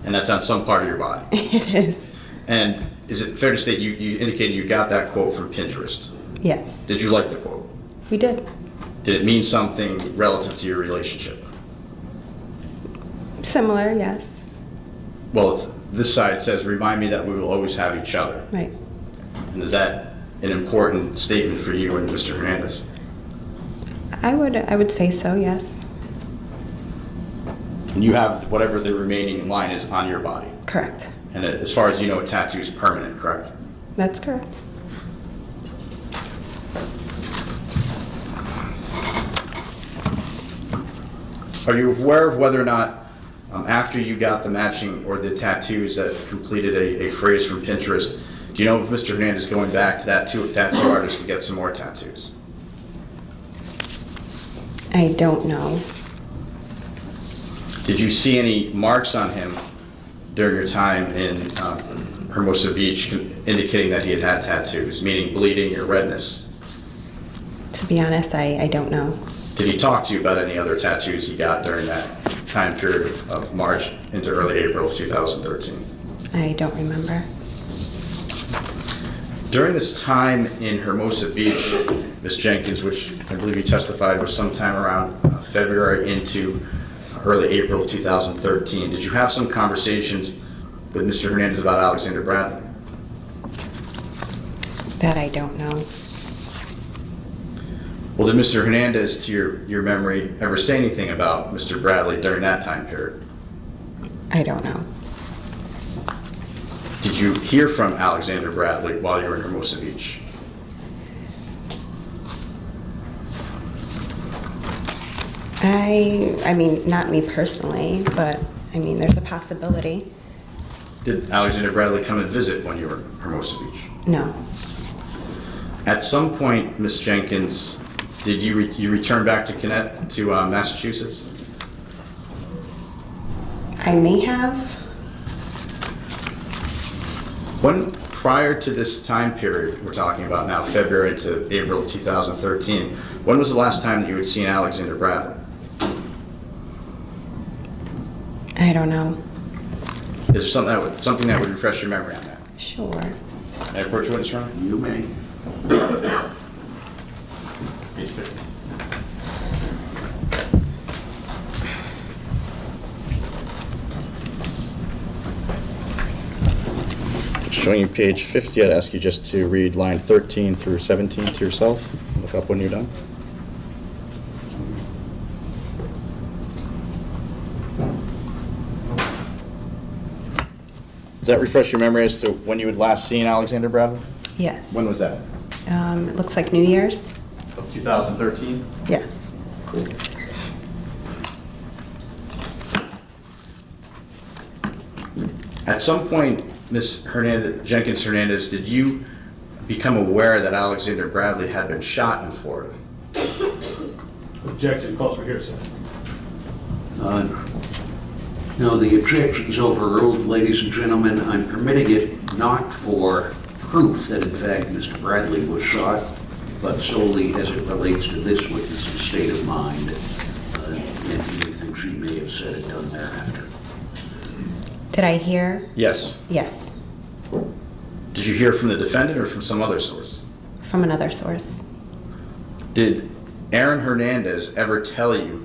and that's on some part of your body? It is. And is it fair to state you indicated you got that quote from Pinterest? Yes, Did you like the quote? we did. Did it mean something relative to your relationship? Similar, yes. Well, this side says, remind me that we will always have each other. Right. And is that an important statement for you and Mr. Hernandez? I would say so, yes. And you have whatever the remaining line is on your body. Correct. And as far as you know, a tattoo is permanent, correct? That's correct. Are you aware of whether or not, after you got the matching or the tattoos that completed a phrase from Pinterest, do you know if Mr. Hernandez is going back to that tattoo artist to get some more tattoos? I don't know. Did you see any marks on him during your time in Hermosa Beach indicating that he had had tattoos, meaning bleeding or redness? To be honest, I don't know. Did he talk to you about any other tattoos he got during that time period of March into early April of 2013? I don't remember. During this time in Hermosa Beach, Ms. Jenkins, which I believe you testified was sometime around February into early April of 2013, did you have some conversations with Mr. Hernandez about Alexander Bradley? That I don't know. Well, did Mr. Hernandez, to your memory, ever say anything about Mr. Bradley during that time period? I don't know. Did you hear from Alexander Bradley while you were in Hermosa Beach? I mean, not me personally, but I mean, there's a possibility. Did Alexander Bradley come and visit when you were in Hermosa Beach? No. At some point, Ms. Jenkins, did you return back to Massachusetts? I may have. When, prior to this time period we're talking about now, February to April of 2013, when was the last time that you had seen Alexander Bradley? I don't know. Is there something that would refresh your memory on that? Sure. May I approach you, witness, Your Honor? You may. Page 50. Showing you page 50, I'd ask you just to read line 13 through 17 to yourself. Look up when you're done. Does that refresh your memory as to when you had last seen Alexander Bradley? Yes. When was that? It looks like New Year's. Of 2013? Yes. At some point, Ms. Jenkins Hernandez, did you become aware that Alexander Bradley had been shot in Florida? Objection, calls for hearsay. No, the objection's overruled, ladies and gentlemen. I'm permitting it not for proof that in fact Mr. Bradley was shot, but solely as it relates to this witness's state of mind and anything she may have said and done thereafter. Did I hear? Yes. Yes. Did you hear from the defendant or from some other source? From another source. Did Aaron Hernandez ever tell you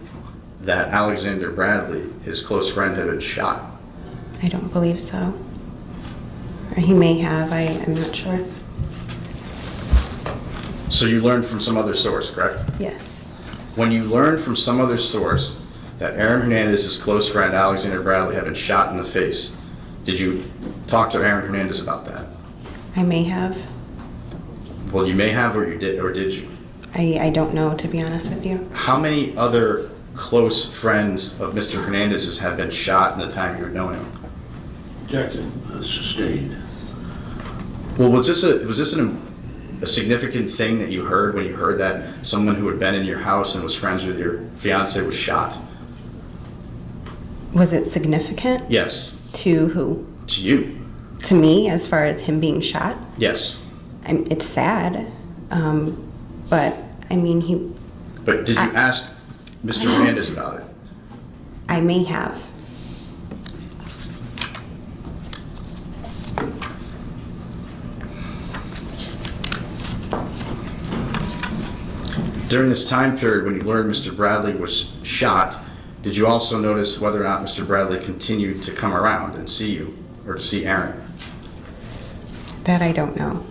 that Alexander Bradley, his close friend, had been shot? I don't believe so. Or he may have. I'm not sure. So you learned from some other source, correct? Yes. When you learned from some other source that Aaron Hernandez's close friend, Alexander Bradley, had been shot in the face, did you talk to Aaron Hernandez about that? I may have. Well, you may have, or you did, or did you? I don't know, to be honest with you. How many other close friends of Mr. Hernandez's had been shot in the time you had known him? Objection. Sustained. Well, was this a significant thing that you heard when you heard that someone who had been in your house and was friends with your fiance was shot? Was it significant? Yes. To who? To you? To me, as far as him being shot? Yes. It's sad, but I mean, But did you ask Mr. Hernandez about it? I may have. During this time period when you learned Mr. Bradley was shot, did you also notice whether or not Mr. Bradley continued to come around and see you or to see Aaron? That I don't know.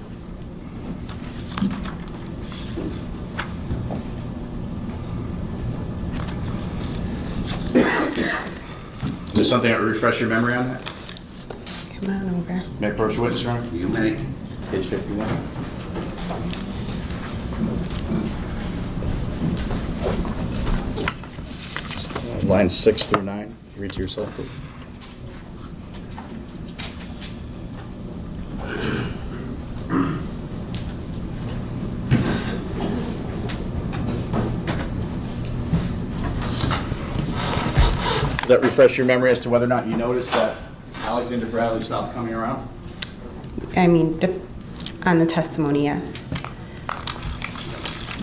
Is there something that would refresh your memory on that? Come on over. May I approach the witness, Your Honor? You may. Page 51. Lines 6 through 9. Read to yourself, please. Does that refresh your memory as to whether or not you noticed that Alexander Bradley stopped coming around? I mean, on the testimony, yes.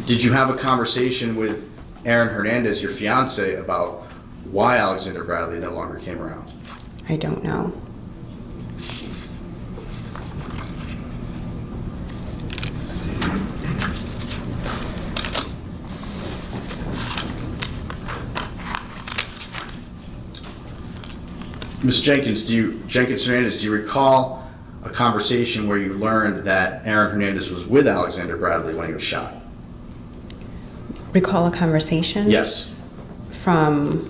Did you have a conversation with Aaron Hernandez, your fiance, about why Alexander Bradley no longer came around? I don't know. Ms. Jenkins Hernandez, do you recall a conversation where you learned that Aaron Hernandez was with Alexander Bradley when he was shot? Recall a conversation? Yes, From,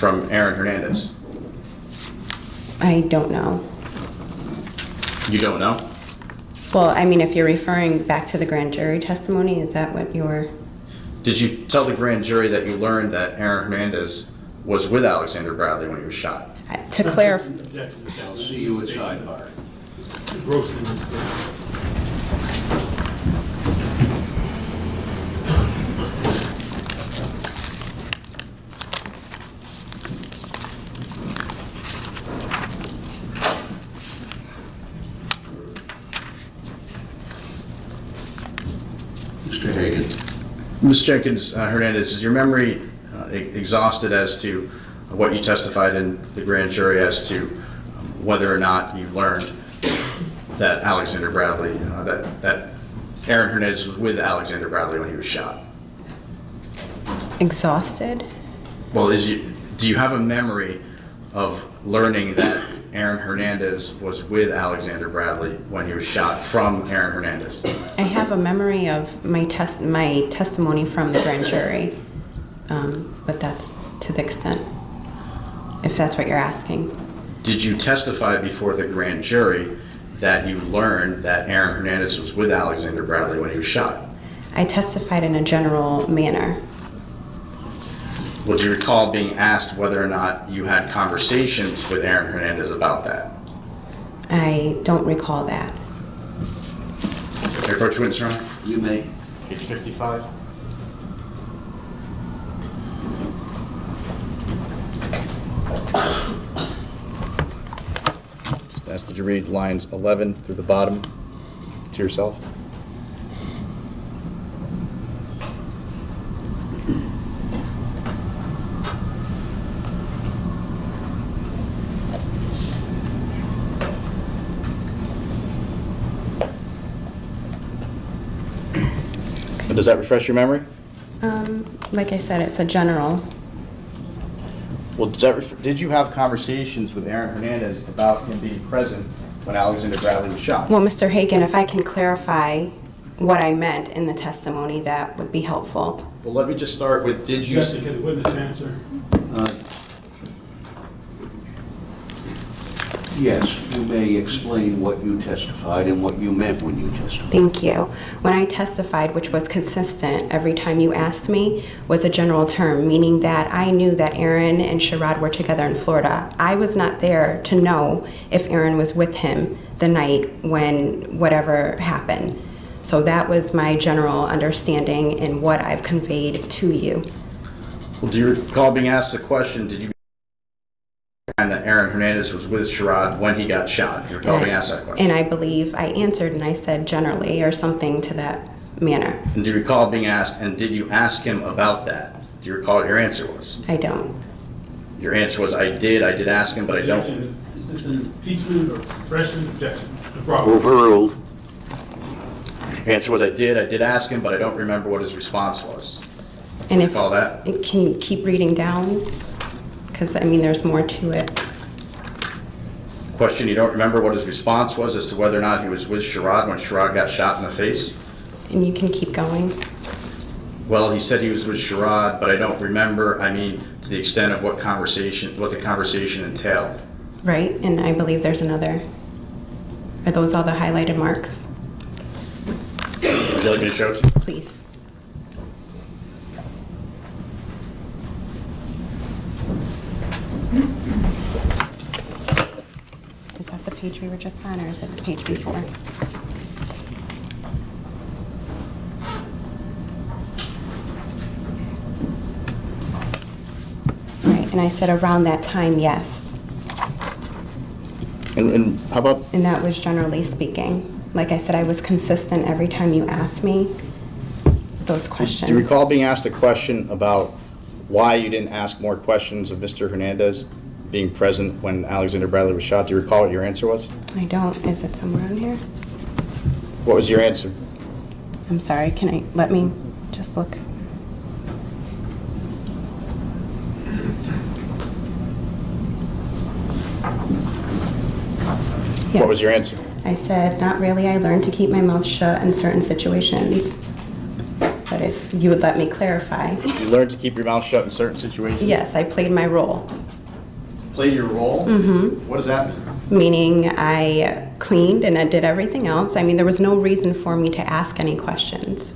Aaron Hernandez. I don't know. You don't know? Well, I mean, if you're referring back to the grand jury testimony, is that what you're... Did you tell the grand jury that you learned that Aaron Hernandez was with Alexander Bradley when he was shot? To clarify, Objection to counsel. See you at sidebar. Grossly mistaken. Mr. Hagan. Ms. Jenkins Hernandez, is your memory exhausted as to what you testified in the grand jury as to whether or not you learned that Alexander Bradley, that Aaron Hernandez was with Alexander Bradley when he was shot? exhausted? Well, do you have a memory of learning that Aaron Hernandez was with Alexander Bradley when he was shot from Aaron Hernandez? I have a memory of my testimony from the grand jury, but that's to the extent, if that's what you're asking. Did you testify before the grand jury that you learned that Aaron Hernandez was with Alexander Bradley when he was shot? I testified in a general manner. Well, do you recall being asked whether or not you had conversations with Aaron Hernandez about that? I don't recall that. May I approach witness, Your Honor? You may. Page 55. Just asked, did you read lines 11 through the bottom to yourself? Does that refresh your memory? Like I said, it's a general. Well, did you have conversations with Aaron Hernandez about him being present when Alexander Bradley was shot? Well, Mr. Hagan, if I can clarify what I meant in the testimony, that would be helpful. Well, let me just start with, did you... Jesse, can the witness answer? Yes, you may explain what you testified and what you meant when you testified. Thank you. When I testified, which was consistent every time you asked me, was a general term, meaning that I knew that Aaron and Sherrod were together in Florida. I was not there to know if Aaron was with him the night when whatever happened. So that was my general understanding and what I've conveyed to you. Well, do you recall being asked the question, did you and that Aaron Hernandez was with Sherrod when he got shot? Do you recall being asked that question? And I believe I answered and I said generally or something to that manner. And do you recall being asked, and did you ask him about that? Do you recall what your answer was? I don't. Your answer was, I did ask him, but I don't. Objection. Is this an impeachment or suppression? Objection. The proper. Overruled. Answer was, I did ask him, but I don't remember what his response was. And if, Recall that? can you keep reading down? Because, I mean, there's more to it. Question, you don't remember what his response was as to whether or not he was with Sherrod when Sherrod got shot in the face? And you can keep going. Well, he said he was with Sherrod, but I don't remember, I mean, to the extent of what the conversation entailed. Right? And I believe there's another. Are those all the highlighted marks? Would you like me to show it to you? Please. Is that the page we were just on, or is it the page before? Right, and I said around that time, yes. And how about, And that was generally speaking. Like I said, I was consistent every time you asked me those questions. do you recall being asked a question about why you didn't ask more questions of Mr. Hernandez being present when Alexander Bradley was shot? Do you recall what your answer was? I don't. Is it somewhere on here? What was your answer? I'm sorry. Let me just look. What was your answer? I said, not really. I learned to keep my mouth shut in certain situations. But if you would let me clarify. You learned to keep your mouth shut in certain situations? Yes, I played my role. Played your role? Mm-hmm. What does that mean? Meaning I cleaned and I did everything else. I mean, there was no reason for me to ask any questions.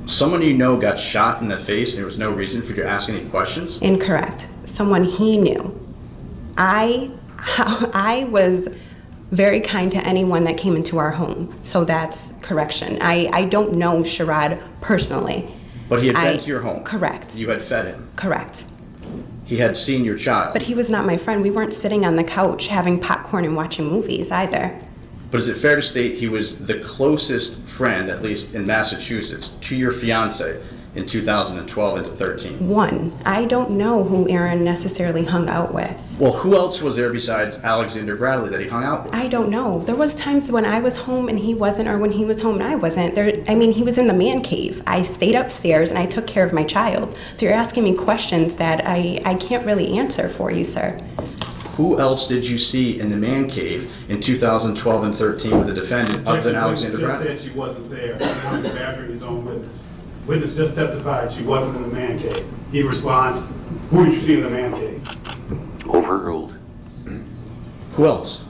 Someone you know got shot in the face and there was no reason for you to ask any questions? Incorrect. Someone he knew. I was very kind to anyone that came into our home. So that's correction. I don't know Sherrod personally. But he had been to your home? Correct. You had fed him? Correct. He had seen your child? But he was not my friend. We weren't sitting on the couch having popcorn and watching movies either. But is it fair to state he was the closest friend, at least in Massachusetts, to your fiance in 2012 into 13? One, I don't know who Aaron necessarily hung out with. Well, who else was there besides Alexander Bradley that he hung out with? I don't know. There was times when I was home and he wasn't, or when he was home and I wasn't. He was in the man cave. I stayed upstairs and I took care of my child. So you're asking me questions that I can't really answer for you, sir. Who else did you see in the man cave in 2012 and 13 with the defendant other than Alexander Bradley? Just said she wasn't there. Now he's badgering his own witness. Witness just testified she wasn't in the man cave. He responds, who did you see in the man cave? Overruled. Who else?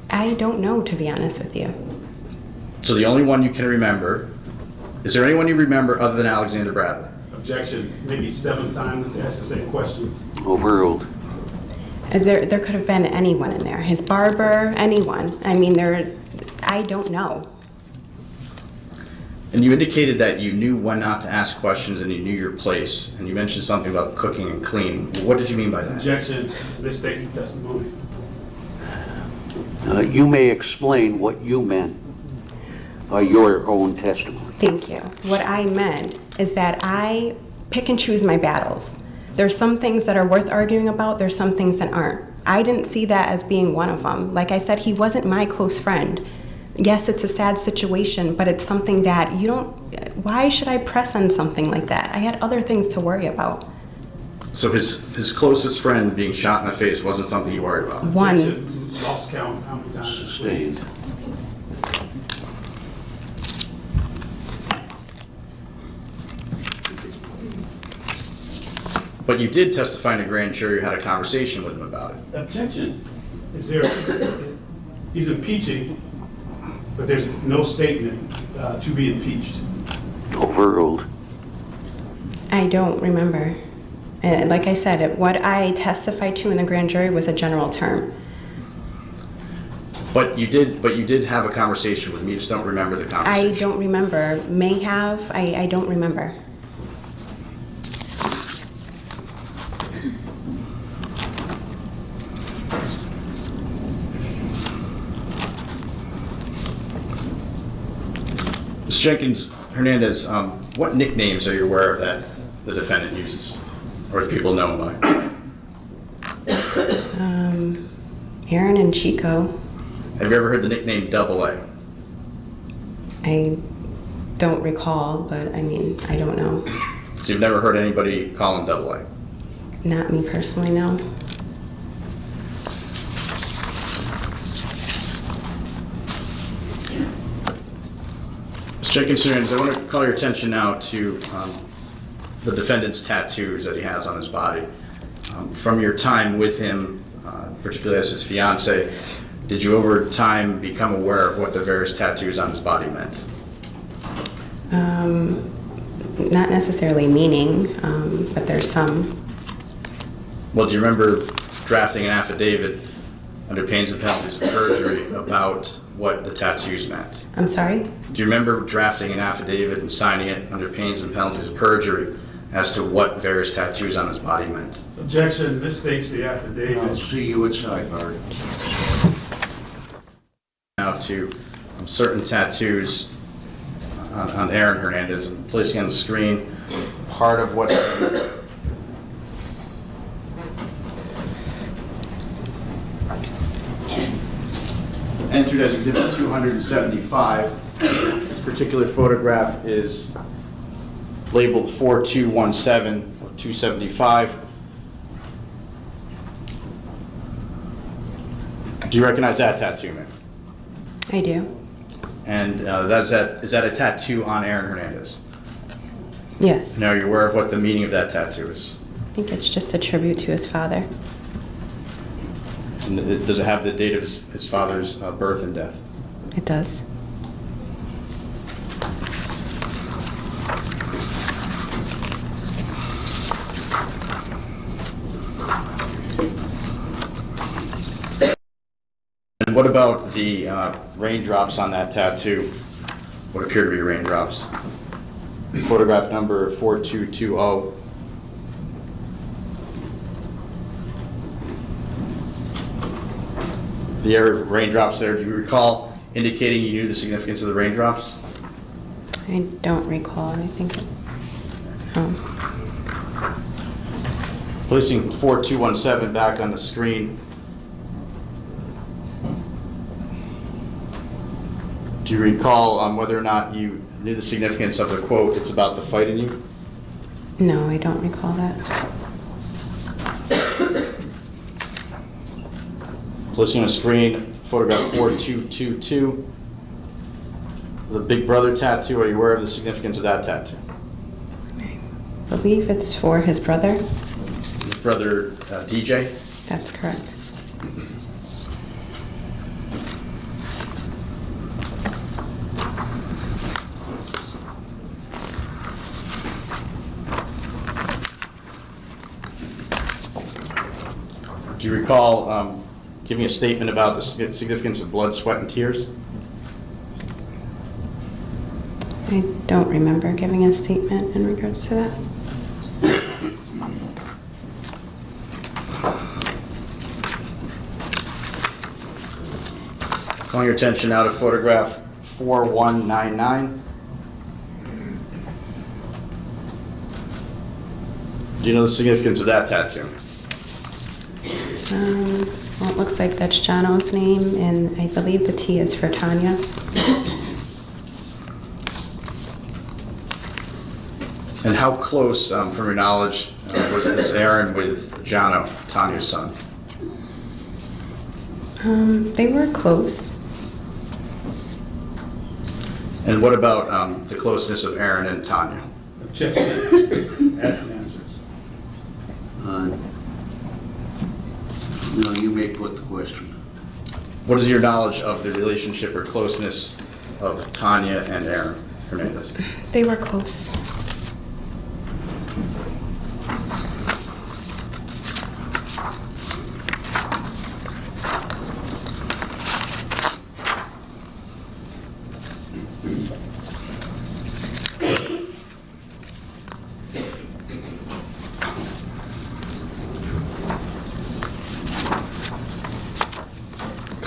I don't know, to be honest with you. So the only one you can remember, is there anyone you remember other than Alexander Bradley? Objection, maybe seventh time to ask the same question. Overruled. There could have been anyone in there. His barber, anyone. I don't know. And you indicated that you knew when not to ask questions and you knew your place, and you mentioned something about cooking and cleaning. What did you mean by that? Objection, misstates the testimony. You may explain what you meant by your own testimony. Thank you. What I meant is that I pick and choose my battles. There's some things that are worth arguing about, there's some things that aren't. I didn't see that as being one of them. Like I said, he wasn't my close friend. Yes, it's a sad situation, but it's something that why should I press on something like that? I had other things to worry about. So his closest friend being shot in the face wasn't something you worried about? One. Objection, lost count how many times. Sustained. But you did testify in a grand jury, you had a conversation with him about it. Objection, he's impeaching, but there's no statement to be impeached. Overruled. I don't remember. Like I said, what I testified to in the grand jury was a general term. But you did have a conversation with me. You just don't remember the conversation. I don't remember. May have. I don't remember. Ms. Jenkins Hernandez, what nicknames are you aware of that the defendant uses, or that people know him by? Aaron and Chico. Have you ever heard the nickname Double A? I don't recall, but I mean, I don't know. So you've never heard anybody call him Double A? Not me personally, no. Ms. Jenkins Hernandez, I want to call your attention now to the defendant's tattoos that he has on his body. From your time with him, particularly as his fiance, did you over time become aware of what the various tattoos on his body meant? Not necessarily meaning, but there's some. Well, do you remember drafting an affidavit under pains and penalties of perjury about what the tattoos meant? I'm sorry? Do you remember drafting an affidavit and signing it under pains and penalties of perjury as to what various tattoos on his body meant? Objection, misstates the I'll affidavit. see you at sidebar. Now to certain tattoos on Aaron Hernandez. I'm placing on the screen part of what entered as Exhibit 275. This particular photograph is labeled 4217 of 275. Do you recognize that tattoo, ma'am? I do. And is that a tattoo on Aaron Hernandez? Yes. Now, you're aware of what the meaning of that tattoo is? I think it's just a tribute to his father. And does it have the date of his father's birth and death? It does. And what about the raindrops on that tattoo? What appear to be raindrops? Photograph number 4220. The area of raindrops there, do you recall indicating you knew the significance of the raindrops? I don't recall. I think it. Placing 4217 back on the screen. Do you recall whether or not you knew the significance of the quote, "It's about the fight in you"? No, I don't recall that. Placing on the screen, photograph 4222. The Big Brother tattoo, are you aware of the significance of that tattoo? I believe it's for his brother. His brother, DJ? That's correct. Do you recall giving a statement about the significance of blood, sweat, and tears? I don't remember giving a statement in regards to that. Calling your attention now to photograph 4199. Do you know the significance of that tattoo? Well, it looks like that's Jono's name, and I believe the T is for Tanya. And how close, from your knowledge, was Aaron with Jono, Tanya's son? They were close. And what about the closeness of Aaron and Tanya? Objection. Ask and answers. No, you may put the question. What is your knowledge of the relationship or closeness of Tanya and Aaron Hernandez? They were close.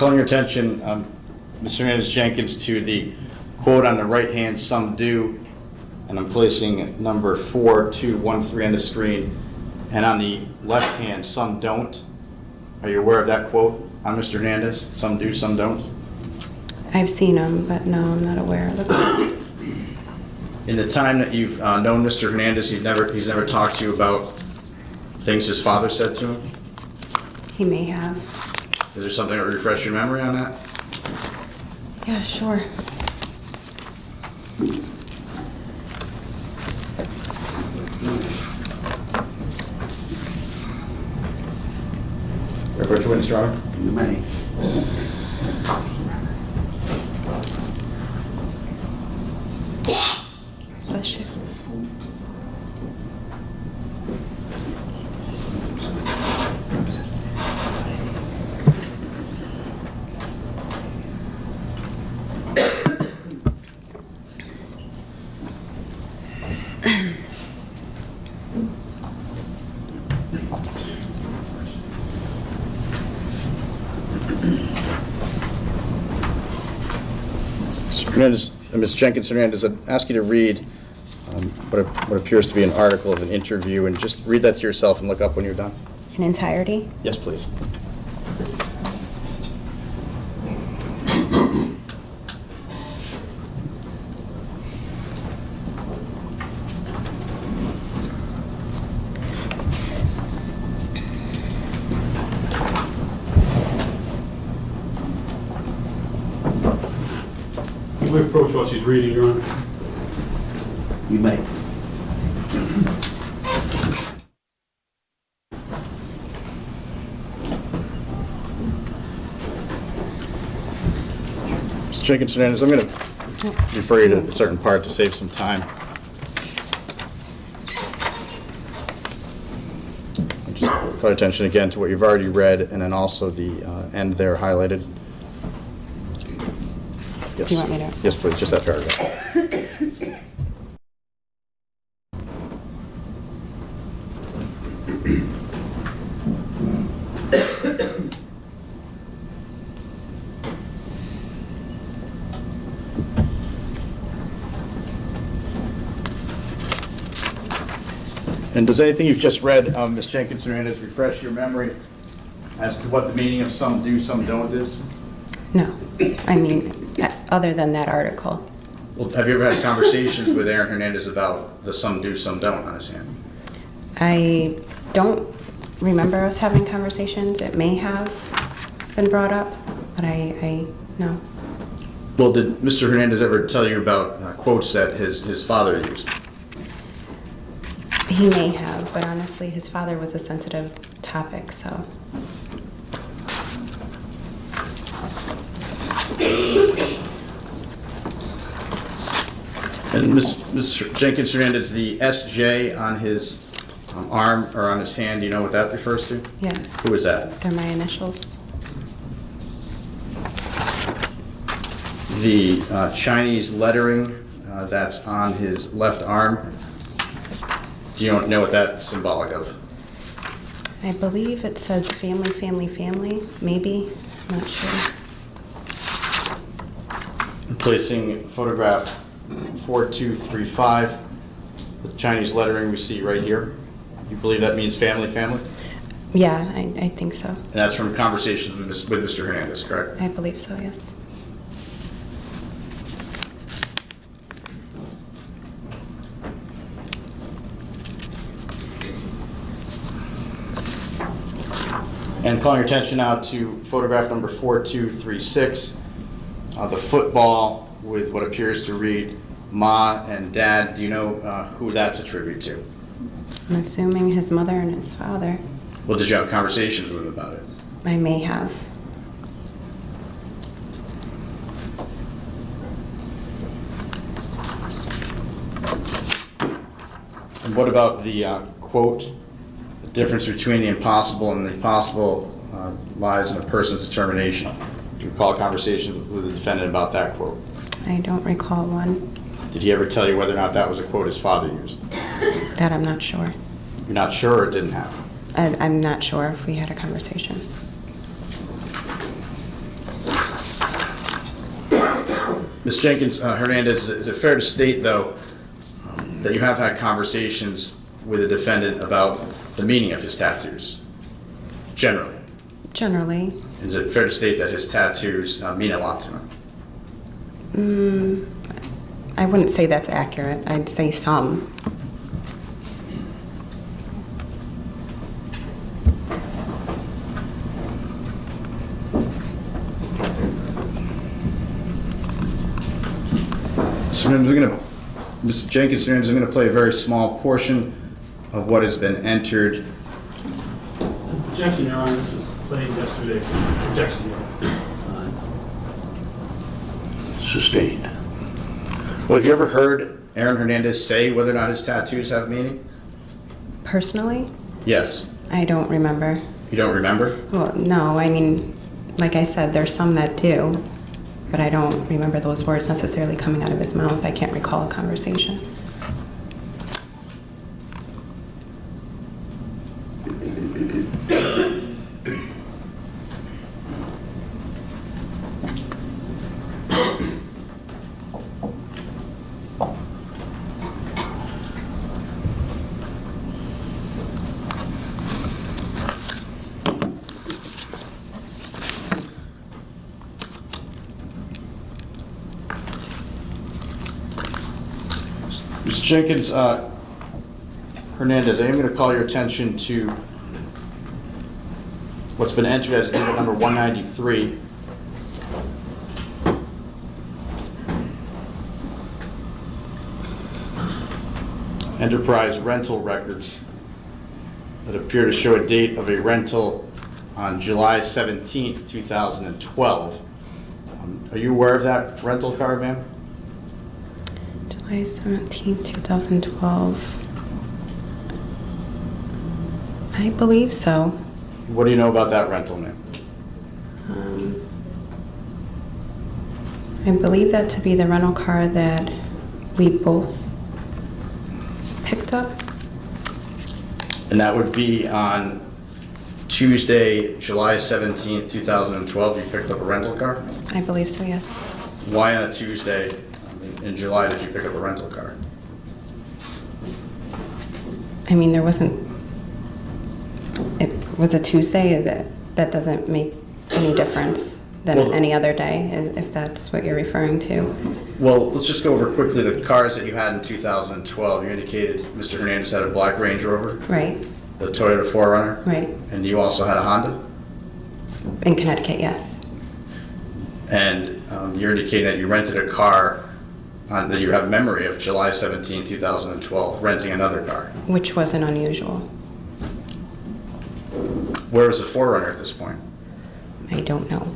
Calling your attention, Mr. Hernandez Jenkins, to the quote on the right hand, "some do," and I'm placing number 4213 on the screen, and on the left hand, "some don't." Are you aware of that quote on Mr. Hernandez? Some do, some don't? I've seen him, but no, I'm not aware of the quote. In the time that you've known Mr. Hernandez, he's never talked to you about things his father said to him? He may have. Is there something that would refresh your memory on that? Yeah, sure. Refer to witness, Your Honor. You may. Bless you. Mr. Hernandez, Ms. Jenkins Hernandez, I'd ask you to read what appears to be an article of an interview, and just read that to yourself and look up when you're done. In entirety? Yes, please. Can we approach what she's reading, Your Honor? You may. Ms. Jenkins Hernandez, I'm going to refer you to a certain part to save some time. Just call your attention again to what you've already read, and then also the end there highlighted. Yes. Do you want me to? Yes, please, just that paragraph. And does anything you've just read, Ms. Jenkins Hernandez, refresh your memory as to what the meaning of "some do, some don't" is? No. I mean, other than that article. Well, have you ever had conversations with Aaron Hernandez about the "some do, some don't" on his hand? I don't remember us having conversations. It may have been brought up, but I no. Well, did Mr. Hernandez ever tell you about quotes that his father used? He may have, but honestly, his father was a sensitive topic, so. And Ms. Jenkins Hernandez, the SJ on his arm or on his hand, do you know what that refers to? Yes. Who is that? They're my initials. The Chinese lettering that's on his left arm, do you know what that's symbolic of? I believe it says family, family, family, maybe, I'm not sure. Placing photograph 4235, the Chinese lettering we see right here. You believe that means family, family? Yeah, I think so. And that's from conversations with Mr. Hernandez, correct? I believe so, yes. And calling your attention now to photograph number 4236, the football with what appears to read Ma and Dad. Do you know who that's a tribute to? I'm assuming his mother and his father. Well, did you have conversations with him about it? I may have. And what about the quote, "The difference between the impossible and the possible lies in a person's determination"? Do you recall a conversation with the defendant about that quote? I don't recall one. Did he ever tell you whether or not that was a quote his father used? That I'm not sure. You're not sure, or it didn't happen? I'm not sure if we had a conversation. Ms. Jenkins Hernandez, is it fair to state, though, that you have had conversations with the defendant about the meaning of his tattoos, generally? Generally. Is it fair to state that his tattoos mean a lot to him? I wouldn't say that's accurate. I'd say some. So Ms. Jenkins Hernandez, I'm going to play a very small portion of what has been entered. Objection, Your Honor. This was played yesterday. Objection, Your Honor. Sustained. Well, have you ever heard Aaron Hernandez say whether or not his tattoos have meaning? Personally, Yes. I don't remember. You don't remember? Well, no, I mean, like I said, there's some that do, but I don't remember those words necessarily coming out of his mouth. I can't recall a conversation. Ms. Jenkins Hernandez, I am going to call your attention to what's been entered as exhibit number 193. Enterprise rental records that appear to show a date of a rental on July 17th, 2012. Are you aware of that rental car, ma'am? July 17th, 2012. I believe so. What do you know about that rental, ma'am? I believe that to be the rental car that we both picked up. And that would be on Tuesday, July 17th, 2012, you picked up a rental car? I believe so, yes. Why on a Tuesday in July did you pick up a rental car? I mean, there wasn't, it was a Tuesday, that doesn't make any difference than Well, any other day, if that's what you're referring to. Well, let's just go over quickly the cars that you had in 2012. You indicated Mr. Hernandez had a black Range Rover, Right, the Toyota 4Runner, right. and you also had a Honda? In Connecticut, yes. And you're indicating that you rented a car that you have memory of July 17, 2012, renting another car. Which wasn't unusual. Where was the 4Runner at this point? I don't know.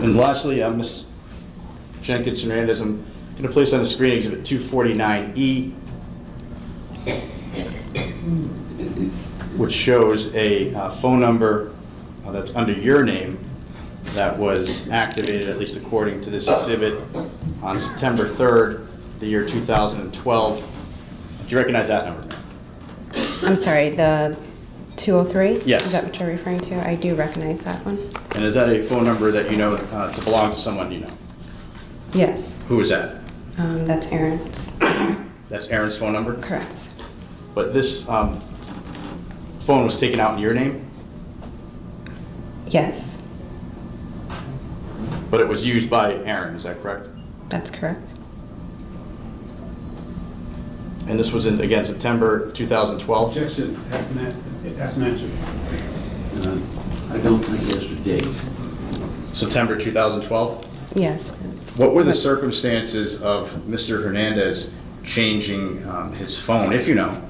And lastly, Ms. Jenkins Hernandez, I'm going to place on the screen exhibit 249E, which shows a phone number that's under your name that was activated, at least according to this exhibit, on September 3rd, the year 2012. Do you recognize that number? I'm sorry, the 203? Yes. Is that what you're referring to? I do recognize that one. And is that a phone number that you know to belong to someone you know? Yes. Who is that? That's Aaron's. That's Aaron's phone number? Correct. But this phone was taken out in your name, Yes, but it was used by Aaron, is that correct? that's correct. And this was in, again, September 2012? Objection, that's an answer. I don't think it has a date. September 2012? Yes. What were the circumstances of Mr. Hernandez changing his phone, if you know,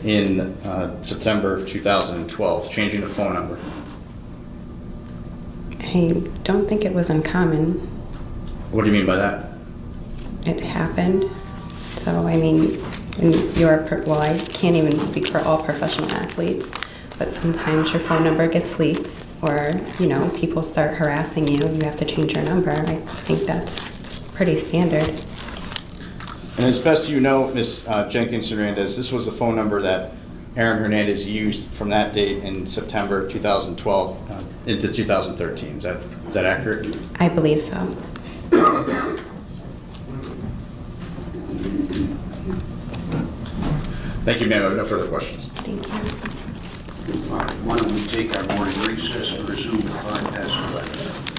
in September of 2012, changing the phone number? I don't think it was uncommon. What do you mean by that? It happened. So, I mean, when you're, well, I can't even speak for all professional athletes, but sometimes your phone number gets leaked or, you know, people start harassing you, you have to change your number. I think that's pretty standard. And as best you know, Ms. Jenkins Hernandez, this was the phone number that Aaron Hernandez used from that date in September 2012 into 2013. Is that accurate? I believe so. Thank you, ma'am. I have no further questions. Thank you. All right, why don't we take our morning recess and resume at 11:05.